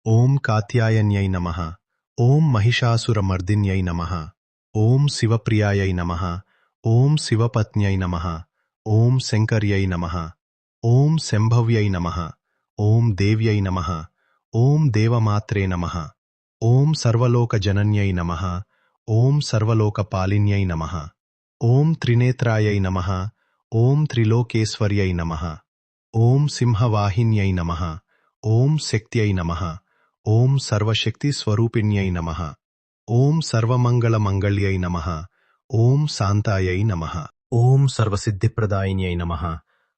ఓం కాత్యాయన్యై నమః. ఓం మహిషాసురమర్దిన్యై నమః. ఓం శివప్రియాయై నమః. ఓం శివపత్న్యై నమః. ఓం శంకర్యై నమః. ఓం శంభవ్యై నమః. ఓం దేవ్యై నమః. ఓం దేవమాత్రే నమః. ఓం సర్వలోకజనన్యై నమః. ఓం సర్వలోకపాలిన్యై నమః. ఓం త్రినేత్రాయై నమః. ఓం త్రిలోకేశ్వర్యై నమః. ఓం సింహవాహిన్యై నమః. ఓం శక్త్యై నమః. ఓం సర్వశక్తిస్వరూపిణ్యై నమః. ఓం సర్వమంగళమంగళ్యై నమః. ఓం శాంతాయై నమః. ఓం సర్వసిద్ధిప్రదాయిన్యై నమః.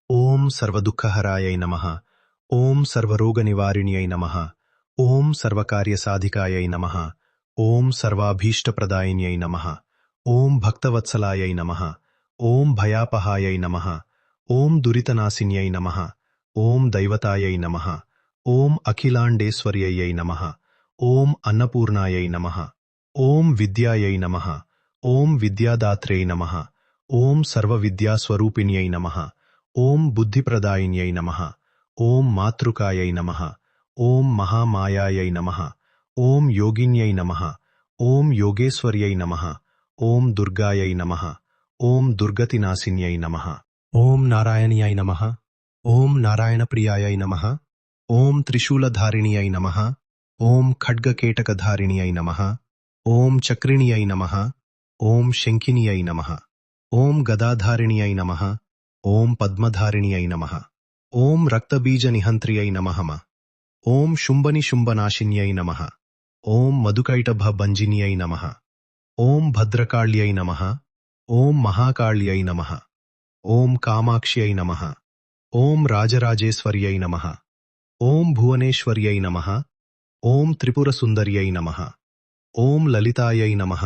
ఓం సర్వదుఃఖహరాయై నమః. ఓం సర్వరోగనివారిణ్యై నమః. ఓం సర్వకార్యసాధికాయై నమః. ఓం సర్వాభీష్టప్రదాయిన్యై నమః. ఓం భక్తవత్సలాయై నమః. ఓం భయాపహాయై నమః. ఓం దురితనాశిన్యై నమః. ఓం దైవతాయై నమః. ఓం అఖిలాండేశ్వర్యై నమః. ఓం అన్నపూర్ణాయై నమః. ఓం విద్యాయై నమః. ఓం విద్యాదాత్రే నమః. ఓం సర్వవిద్యాస్వరూపిణ్యై నమః. ఓం బుద్ధిప్రదాయిన్యై నమః. ఓం మాతృకాయై నమః. ఓం మహామాయాయై నమః. ఓం యోగిన్యై నమః. ఓం యోగేశ్వర్యై నమః. ఓం దుర్గాయై నమః. ఓం దుర్గతినాశిన్యై నమః. ఓం నారాయణ్యాయ నమః. ఓం నారాయణప్రియాయై నమః. ఓం త్రిశూలధారిణ్యై నమః. ఓం ఖడ్గకేటకధారిణ్యై నమః. ఓం చక్రిణ్యై నమః. ఓం శంఖిన్యై నమః. ఓం గదాధారిణ్యై నమః. ఓం పద్మధారిణ్యై నమః. ఓం రక్తబీజనిహంత్ర్యై నమః. ఓం శుంభనిశుంభనాశిన్యై నమః. ఓం మధుకైటభభంజిన్యై నమః. ఓం భద్రకాళ్యై నమః. ఓం మహాకాళ్యై నమః. ఓం కామాక్ష్యై నమః. ఓం రాజరాజేశ్వర్యై నమః. ఓం భువనేశ్వర్యై నమః. ఓం త్రిపురసుందర్యై నమః. ఓం లలితాయై నమః.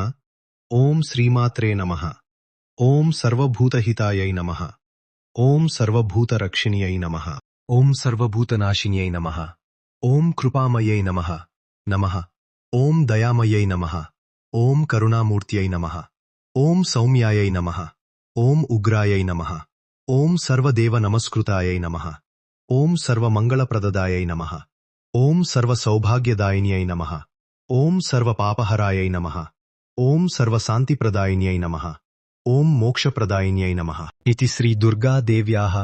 ఓం శ్రీమాత్రే నమః. ఓం సర్వభూతహితాయై నమః. ఓం సర్వభూతరక్షిణ్యై నమః. ఓం సర్వభూతనాశిన్యై నమః. ఓం కృపామయై నమః. నమః. ఓం దయామయై నమః. ఓం కరుణామూర్త్యై నమః. ఓం సౌమ్యాయై నమః. ఓం ఉగ్రాయై నమః. ఓం సర్వదేవనమస్కృతాయై నమః. ఓం సర్వమంగళప్రదదాయై నమః. ఓం సర్వసౌభాగ్యదాయిన్యై నమః. ఓం సర్వపాపహరాయై నమః. ఓం సర్వశాంతిప్రదాయిన్యై నమః. ఓం మోక్షప్రదాయిన్యై నమః. ఇతి శ్రీ దుర్గాదేవ్యాః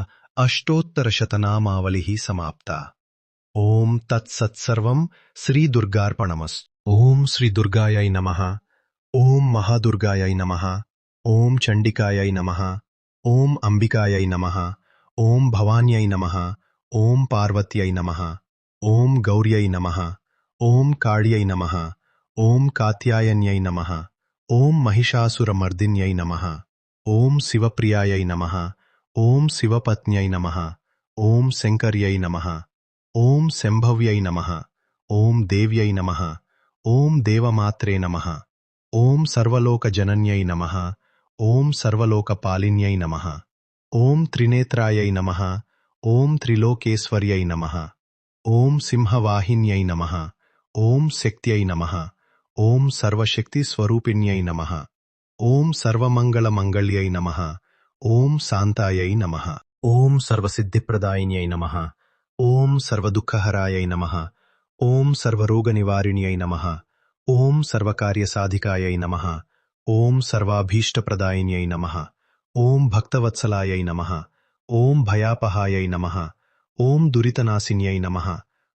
అష్టోత్తరశతనామావళిః సమాప్తా. ఓం తత్సత్సర్వం శ్రీదుర్గార్పణమస్తు. ఓం శ్రీ దుర్గాయై నమః. ఓం మహాదుర్గాయై నమః. ఓం చండికాయై నమః. ఓం అంబికాయై నమః. ఓం భవాన్యై నమః. ఓం పార్వత్యై నమః. ఓం గౌర్యై నమః. ఓం కాళ్యై నమః. ఓం కాత్యాయన్యై నమః. ఓం మహిషాసురమర్దిన్యై నమః. ఓం శివప్రియాయై నమః. ఓం శివపత్న్యై నమః. ఓం శంకర్యై నమః. ఓం శంభవ్యై నమః. ఓం దేవ్యై నమః. ఓం దేవమాత్రే నమః. ఓం సర్వలోకజనన్యై నమః. ఓం సర్వలోకపాలిన్యై నమః. ఓం త్రినేత్రాయై నమః. ఓం త్రిలోకేశ్వర్యై నమః. ఓం సింహవాహిన్యై నమః. ఓం శక్త్యై నమః. ఓం సర్వశక్తిస్వరూపిణ్యై నమః. ఓం సర్వమంగళమంగళ్యై నమః. ఓం శాంతాయై నమః. ఓం సర్వసిద్ధిప్రదాయిన్యై నమః. ఓం సర్వదుఃఖహరాయై నమః. ఓం సర్వరోగనివారిణ్యై నమః. ఓం సర్వకార్యసాధికాయై నమః. ఓం సర్వాభీష్టప్రదాయిన్యై నమః. ఓం భక్తవత్సలాయై నమః. ఓం భయాపహాయై నమః. ఓం దురితనాశిన్యై నమః.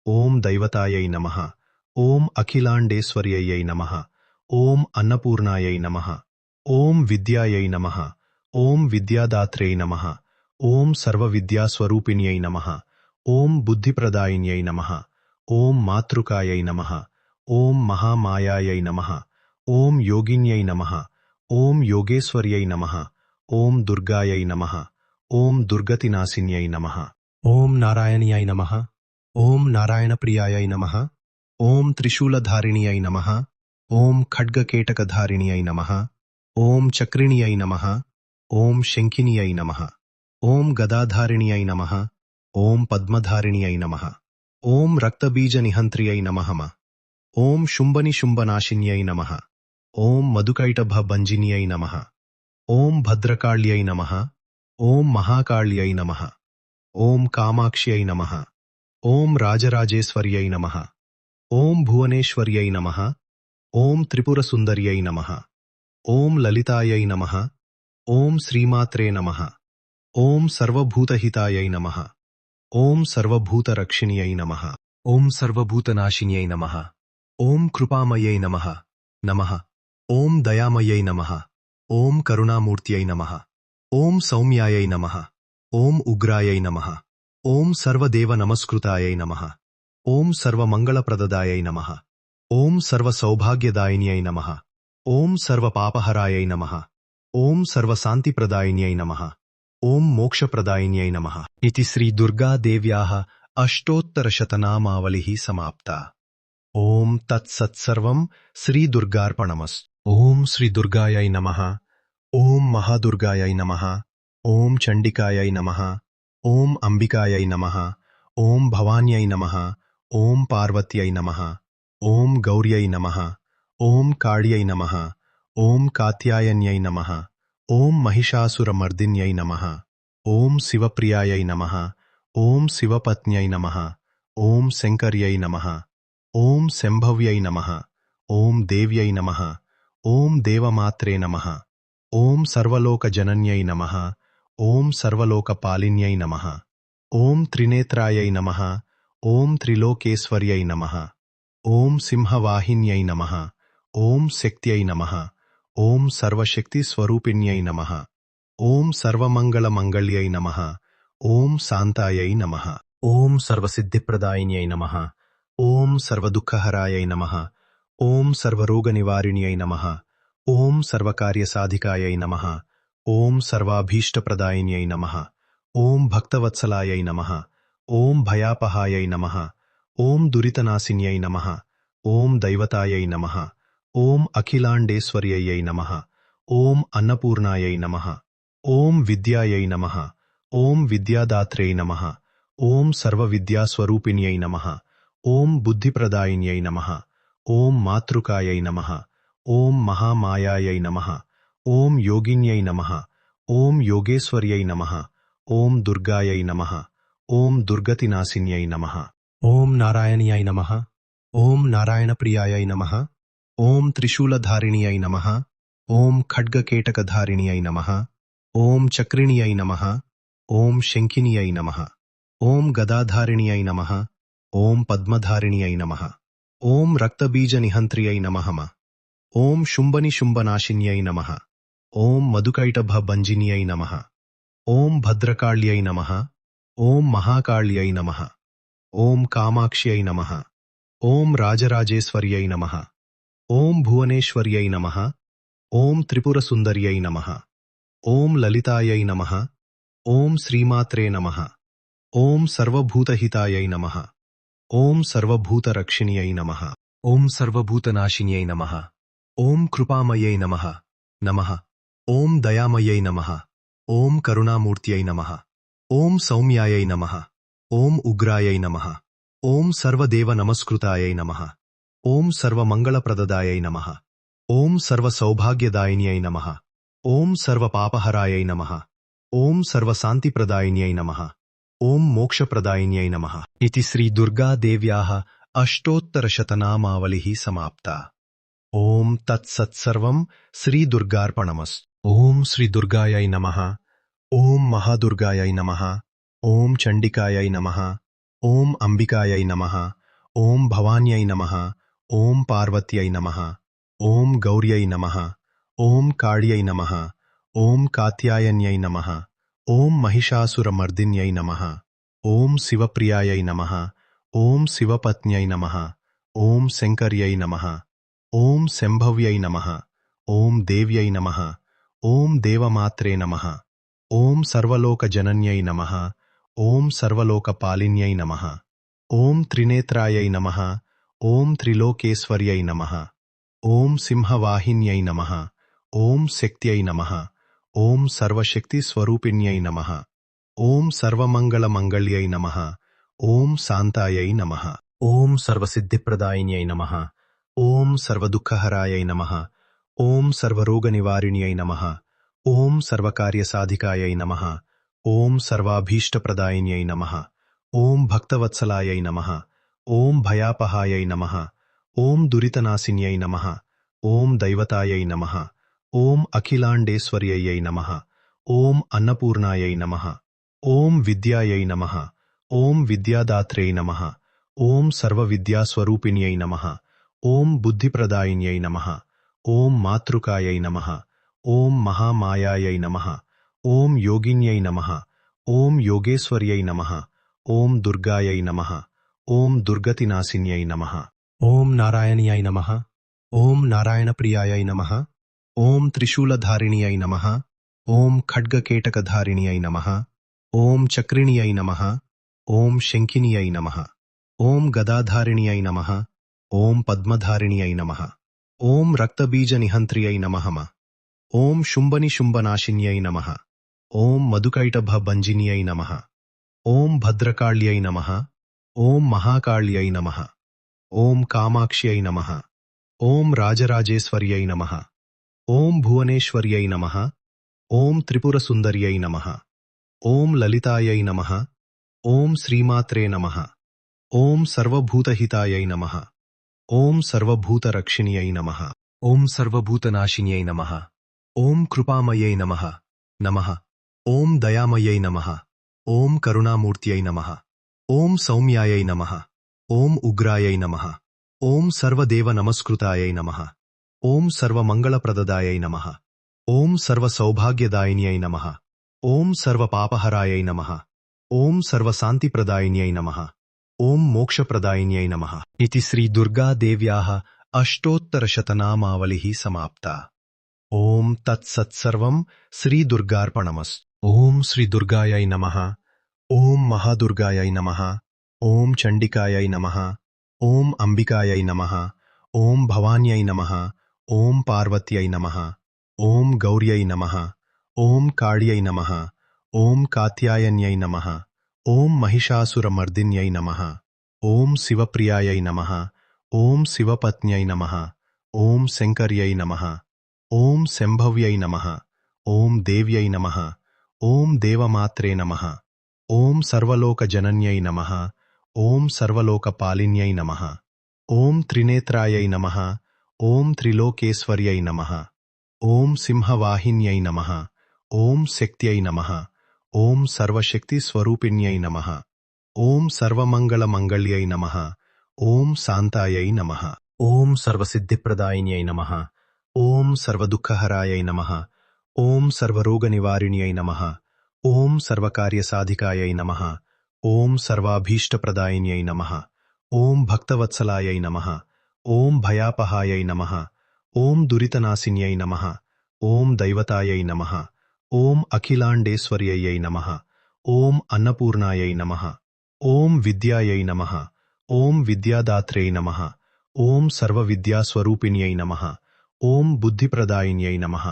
ఓం దైవతాయై నమః. ఓం అఖిలాండేశ్వర్యై నమః. ఓం అన్నపూర్ణాయై నమః. ఓం విద్యాయై నమః. ఓం విద్యాదాత్రే నమః. ఓం సర్వవిద్యాస్వరూపిణ్యై నమః. ఓం బుద్ధిప్రదాయిన్యై నమః. ఓం మాతృకాయై నమః. ఓం మహామాయాయై నమః. ఓం యోగిన్యై నమః. ఓం యోగేశ్వర్యై నమః. ఓం దుర్గాయై నమః. ఓం దుర్గతినాశిన్యై నమః. ఓం నారాయణ్యాయ నమః. ఓం నారాయణప్రియాయై నమః. ఓం త్రిశూలధారిణ్యై నమః. ఓం ఖడ్గకేటకధారిణ్యై నమః. ఓం చక్రిణ్యై నమః. ఓం శంఖిన్యై నమః. ఓం గదాధారిణ్యై నమః. ఓం పద్మధారిణ్యై నమః. ఓం రక్తబీజనిహంత్ర్యై నమః. ఓం శుంభనిశుంభనాశిన్యై నమః. ఓం మధుకైటభభంజిన్యై నమః. ఓం భద్రకాళ్యై నమః. ఓం మహాకాళ్యై నమః. ఓం కామాక్ష్యై నమః. ఓం రాజరాజేశ్వర్యై నమః. ఓం భువనేశ్వర్యై నమః. ఓం త్రిపురసుందర్యై నమః. ఓం లలితాయై నమః. ఓం శ్రీమాత్రే నమః. ఓం సర్వభూతహితాయై నమః. ఓం సర్వభూతరక్షిణ్యై నమః. ఓం సర్వభూతనాశిన్యై నమః. ఓం కృపామయై నమః. నమః. ఓం దయామయై నమః. ఓం కరుణామూర్త్యై నమః. ఓం సౌమ్యాయై నమః. ఓం ఉగ్రాయై నమః. ఓం సర్వదేవనమస్కృతాయై నమః. ఓం సర్వమంగళప్రదదాయై నమః. ఓం సర్వసౌభాగ్యదాయిన్యై నమః. ఓం సర్వపాపహరాయై నమః. ఓం సర్వశాంతిప్రదాయిన్యై నమః. ఓం మోక్షప్రదాయిన్యై నమః. ఇతి శ్రీ దుర్గాదేవ్యాః అష్టోత్తరశతనామావళిః సమాప్తా. ఓం తత్సత్సర్వం శ్రీదుర్గార్పణమస్తు. ఓం శ్రీ దుర్గాయై నమః. ఓం మహాదుర్గాయై నమః. ఓం చండికాయై నమః. ఓం అంబికాయై నమః. ఓం భవాన్యై నమః. ఓం పార్వత్యై నమః. ఓం గౌర్యై నమః. ఓం కాళ్యై నమః. ఓం కాత్యాయన్యై నమః. ఓం మహిషాసురమర్దిన్యై నమః. ఓం శివప్రియాయై నమః. ఓం శివపత్న్యై నమః. ఓం శంకర్యై నమః. ఓం శంభవ్యై నమః. ఓం దేవ్యై నమః. ఓం దేవమాత్రే నమః. ఓం సర్వలోకజనన్యై నమః. ఓం సర్వలోకపాలిన్యై నమః. ఓం త్రినేత్రాయై నమః. ఓం త్రిలోకేశ్వర్యై నమః. ఓం సింహవాహిన్యై నమః. ఓం శక్త్యై నమః. ఓం సర్వశక్తిస్వరూపిణ్యై నమః. ఓం సర్వమంగళమంగళ్యై నమః. ఓం శాంతాయై నమః. ఓం సర్వసిద్ధిప్రదాయిన్యై నమః. ఓం సర్వదుఃఖహరాయై నమః. ఓం సర్వరోగనివారిణ్యై నమః. ఓం సర్వకార్యసాధికాయై నమః. ఓం సర్వాభీష్టప్రదాయిన్యై నమః. ఓం భక్తవత్సలాయై నమః. ఓం భయాపహాయై నమః. ఓం దురితనాశిన్యై నమః. ఓం దైవతాయై నమః. ఓం అఖిలాండేశ్వర్యై నమః. ఓం అన్నపూర్ణాయై నమః. ఓం విద్యాయై నమః. ఓం విద్యాదాత్రే నమః. ఓం సర్వవిద్యాస్వరూపిణ్యై నమః. ఓం బుద్ధిప్రదాయిన్యై నమః. ఓం మాతృకాయై నమః. ఓం మహామాయాయై నమః. ఓం యోగిన్యై నమః. ఓం యోగేశ్వర్యై నమః. ఓం దుర్గాయై నమః. ఓం దుర్గతినాశిన్యై నమః. ఓం నారాయణ్యాయ నమః. ఓం నారాయణప్రియాయై నమః. ఓం త్రిశూలధారిణ్యై నమః. ఓం ఖడ్గకేటకధారిణ్యై నమః. ఓం చక్రిణ్యై నమః. ఓం శంఖిన్యై నమః. ఓం గదాధారిణ్యై నమః. ఓం పద్మధారిణ్యై నమః. ఓం రక్తబీజనిహంత్ర్యై నమః. ఓం శుంభనిశుంభనాశిన్యై నమః. ఓం మధుకైటభభంజిన్యై నమః. ఓం భద్రకాళ్యై నమః. ఓం మహాకాళ్యై నమః. ఓం కామాక్ష్యై నమః. ఓం రాజరాజేశ్వర్యై నమః. ఓం భువనేశ్వర్యై నమః. ఓం త్రిపురసుందర్యై నమః. ఓం లలితాయై నమః. ఓం శ్రీమాత్రే నమః. ఓం సర్వభూతహితాయై నమః. ఓం సర్వభూతరక్షిణ్యై నమః. ఓం సర్వభూతనాశిన్యై నమః. ఓం కృపామయై నమః. నమః. ఓం దయామయై నమః. ఓం కరుణామూర్త్యై నమః. ఓం సౌమ్యాయై నమః. ఓం ఉగ్రాయై నమః. ఓం సర్వదేవ నమస్కృతాయై నమః. ఓం సర్వమంగళప్రదదాయై నమః. ఓం సర్వసౌభాగ్యదాయిన్యై నమః. ఓం సర్వపాపహరాయై నమః. ఓం సర్వశాంతిప్రదాయిన్యై నమః. ఓం మోక్షప్రదాయిన్యై నమః. ఇతి శ్రీ దుర్గాదేవ్యాః అష్టోత్తరశతనామావళిః సమాప్తా. ఓం తత్సత్సర్వం శ్రీ దుర్గార్పణమస్తు. ఓం శ్రీ దుర్గాయై నమః. ఓం మహాదుర్గాయై నమః. ఓం చండికాయై నమః. ఓం అంబికాయై నమః. ఓం భవాన్యై నమః. ఓం పార్వత్యై నమః. ఓం గౌర్యై నమః. ఓం కాళ్యై నమః. ఓం కాత్యాయన్యై నమః. ఓం మహిషాసురమర్దిన్యై నమః. ఓం శివప్రియాయై నమః. ఓం శివపత్న్యై నమః. ఓం శంకర్యై నమః. ఓం శంభవ్యై నమః. ఓం దేవ్యై నమః. ఓం దేవమాత్రే నమః. ఓం సర్వలోకజనన్యై నమః. ఓం సర్వలోకపాలిన్యై నమః. ఓం త్రినేత్రాయై నమః. ఓం త్రిలోకేశ్వర్యై నమః. ఓం సింహవాహిన్యై నమః. ఓం శక్త్యై నమః. ఓం సర్వశక్తిస్వరూపిణ్యై నమః. ఓం సర్వమంగళమంగళ్యై నమః. ఓం శాంతాయై నమః. ఓం సర్వసిద్ధిప్రదాయిన్యై నమః. ఓం సర్వదుఃఖహరాయై నమః. ఓం సర్వరోగనివారిణ్యై నమః. ఓం సర్వకార్యసాధికాయై నమః. ఓం సర్వాభీష్టప్రదాయిన్యై నమః. ఓం భక్తవత్సలాయై నమః. ఓం భయాపహాయై నమః. ఓం దురితనాశిన్యై నమః. ఓం దైవతాయై నమః. ఓం అఖిలాండేశ్వర్యై నమః. ఓం అన్నపూర్ణాయై నమః. ఓం విద్యాయై నమః. ఓం విద్యాదాత్రే నమః. ఓం సర్వవిద్యాస్వరూపిణ్యై నమః. ఓం బుద్ధిప్రదాయిన్యై నమః. ఓం మాతృకాయై నమః. ఓం మహామాయాయై నమః. ఓం యోగిన్యై నమః. ఓం యోగేశ్వర్యై నమః. ఓం దుర్గాయై నమః. ఓం దుర్గతినాశిన్యై నమః. ఓం నారాయణ్యాయ నమః. ఓం నారాయణప్రియాయై నమః. ఓం త్రిశూలధారిణ్యై నమః. ఓం ఖడ్గకేటకధారిణ్యై నమః. ఓం చక్రిణ్యై నమః. ఓం శంఖిన్యై నమః. ఓం గదాధారిణ్యై నమః. ఓం పద్మధారిణ్యై నమః. ఓం రక్తబీజనిహంత్ర్యై నమః. ఓం శుంభనిశుంభనాశిన్యై నమః. ఓం మధుకైటభభంజిన్యై నమః. ఓం భద్రకాళ్యై నమః. ఓం మహాకాళ్యై నమః. ఓం కామాక్ష్యై నమః. ఓం రాజరాజేశ్వర్యై నమః. ఓం భువనేశ్వర్యై నమః. ఓం త్రిపురసుందర్యై నమః. ఓం లలితాయై నమః. ఓం శ్రీమాత్రే నమః. ఓం సర్వభూతహితాయై నమః. ఓం సర్వభూతరక్షిణ్యై నమః. ఓం సర్వభూతనాశిన్యై నమః. ఓం కృపామయై నమః. నమః. ఓం దయామయై నమః. ఓం కరుణామూర్త్యై నమః. ఓం సౌమ్యాయై నమః. ఓం ఉగ్రాయై నమః. ఓం సర్వదేవ నమస్కృతాయై నమః. ఓం సర్వమంగళప్రదదాయై నమః. ఓం సర్వసౌభాగ్యదాయిన్యై నమః. ఓం సర్వపాపహరాయై నమః. ఓం సర్వశాంతిప్రదాయిన్యై నమః. ఓం మోక్షప్రదాయిన్యై నమః. ఇతి శ్రీ దుర్గాదేవ్యాః అష్టోత్తరశతనామావళిః సమాప్తా. ఓం తత్సత్సర్వం శ్రీదుర్గార్పణమస్తు. ఓం శ్రీ దుర్గాయై నమః. ఓం మహాదుర్గాయై నమః. ఓం చండికాయై నమః. ఓం అంబికాయై నమః. ఓం భవాన్యై నమః. ఓం పార్వత్యై నమః. ఓం గౌర్యై నమః. ఓం కాళ్యై నమః. ఓం కాత్యాయన్యై నమః. ఓం మహిషాసురమర్దిన్యై నమః. ఓం శివప్రియాయై నమః. ఓం శివపత్న్యై నమః. ఓం శంకర్యై నమః. ఓం శంభవ్యై నమః. ఓం దేవ్యై నమః. ఓం దేవమాత్రే నమః. ఓం సర్వలోకజనన్యై నమః. ఓం సర్వలోకపాలిన్యై నమః. ఓం త్రినేత్రాయై నమః. ఓం త్రిలోకేశ్వర్యై నమః. ఓం సింహవాహిన్యై నమః. ఓం శక్త్యై నమః. ఓం సర్వశక్తిస్వరూపిణ్యై నమః. ఓం సర్వమంగళమంగళ్యై నమః. ఓం శాంతాయై నమః. ఓం సర్వసిద్ధిప్రదాయిన్యై నమః. ఓం సర్వదుఃఖహరాయై నమః. ఓం సర్వరోగనివారిణ్యై నమః. ఓం సర్వకార్యసాధికాయై నమః. ఓం సర్వాభీష్టప్రదాయిన్యై నమః. ఓం భక్తవత్సలాయై నమః. ఓం భయాపహాయై నమః. ఓం దురితనాశిన్యై నమః. ఓం దైవతాయై నమః. ఓం అఖిలాండేశ్వర్యై నమః. ఓం అన్నపూర్ణాయై నమః. ఓం విద్యాయై నమః. ఓం విద్యాదాత్రే నమః. ఓం సర్వవిద్యాస్వరూపిణ్యై నమః. ఓం బుద్ధిప్రదాయిన్యై నమః.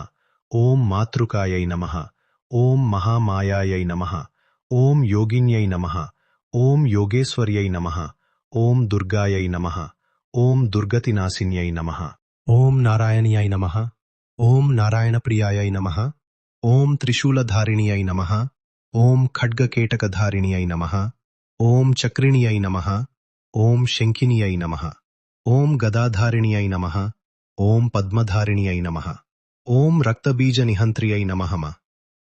ఓం మాతృకాయై నమః. ఓం మహామాయాయై నమః. ఓం యోగిన్యై నమః. ఓం యోగేశ్వర్యై నమః. ఓం దుర్గాయై నమః. ఓం దుర్గతినాశిన్యై నమః. ఓం నారాయణ్యాయ నమః. ఓం నారాయణప్రియాయై నమః. ఓం త్రిశూలధారిణ్యై నమః. ఓం ఖడ్గకేటకధారిణ్యై నమః. ఓం చక్రిణ్యై నమః. ఓం శంఖిన్యై నమః. ఓం గదాధారిణ్యై నమః. ఓం పద్మధారిణ్యై నమః. ఓం రక్తబీజనిహంత్ర్యై నమః.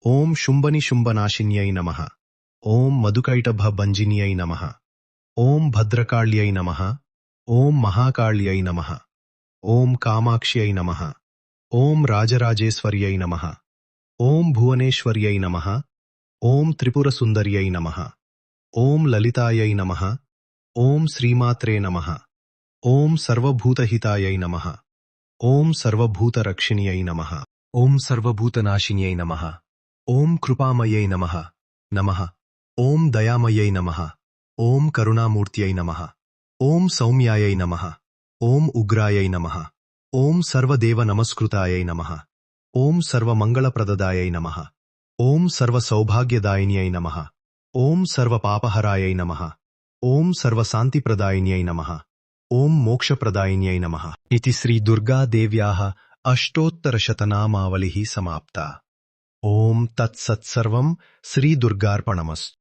ఓం శుంభనిశుంభనాశిన్యై నమః. ఓం మధుకైటభభంజిన్యై నమః. ఓం భద్రకాళ్యై నమః. ఓం మహాకాళ్యై నమః. ఓం కామాక్ష్యై నమః. ఓం రాజరాజేశ్వర్యై నమః. ఓం భువనేశ్వర్యై నమః. ఓం త్రిపురసుందర్యై నమః. ఓం లలితాయై నమః. ఓం శ్రీమాత్రే నమః. ఓం సర్వభూతహితాయై నమః. ఓం సర్వభూతరక్షిణ్యై నమః. ఓం సర్వభూతనాశిన్యై నమః. ఓం కృపామయై నమః. నమః. ఓం దయామయై నమః. ఓం కరుణామూర్త్యై నమః. ఓం సౌమ్యాయై నమః. ఓం ఉగ్రాయై నమః. ఓం సర్వదేవ నమస్కృతాయై నమః. ఓం సర్వమంగళప్రదదాయై నమః. ఓం సర్వసౌభాగ్యదాయిన్యై నమః. ఓం సర్వపాపహరాయై నమః. ఓం సర్వశాంతిప్రదాయిన్యై నమః. ఓం మోక్షప్రదాయిన్యై నమః. ఇతి శ్రీ దుర్గాదేవ్యాః అష్టోత్తరశతనామావళిః సమాప్తా. ఓం తత్సత్సర్వం శ్రీదుర్గార్పణమస్తు.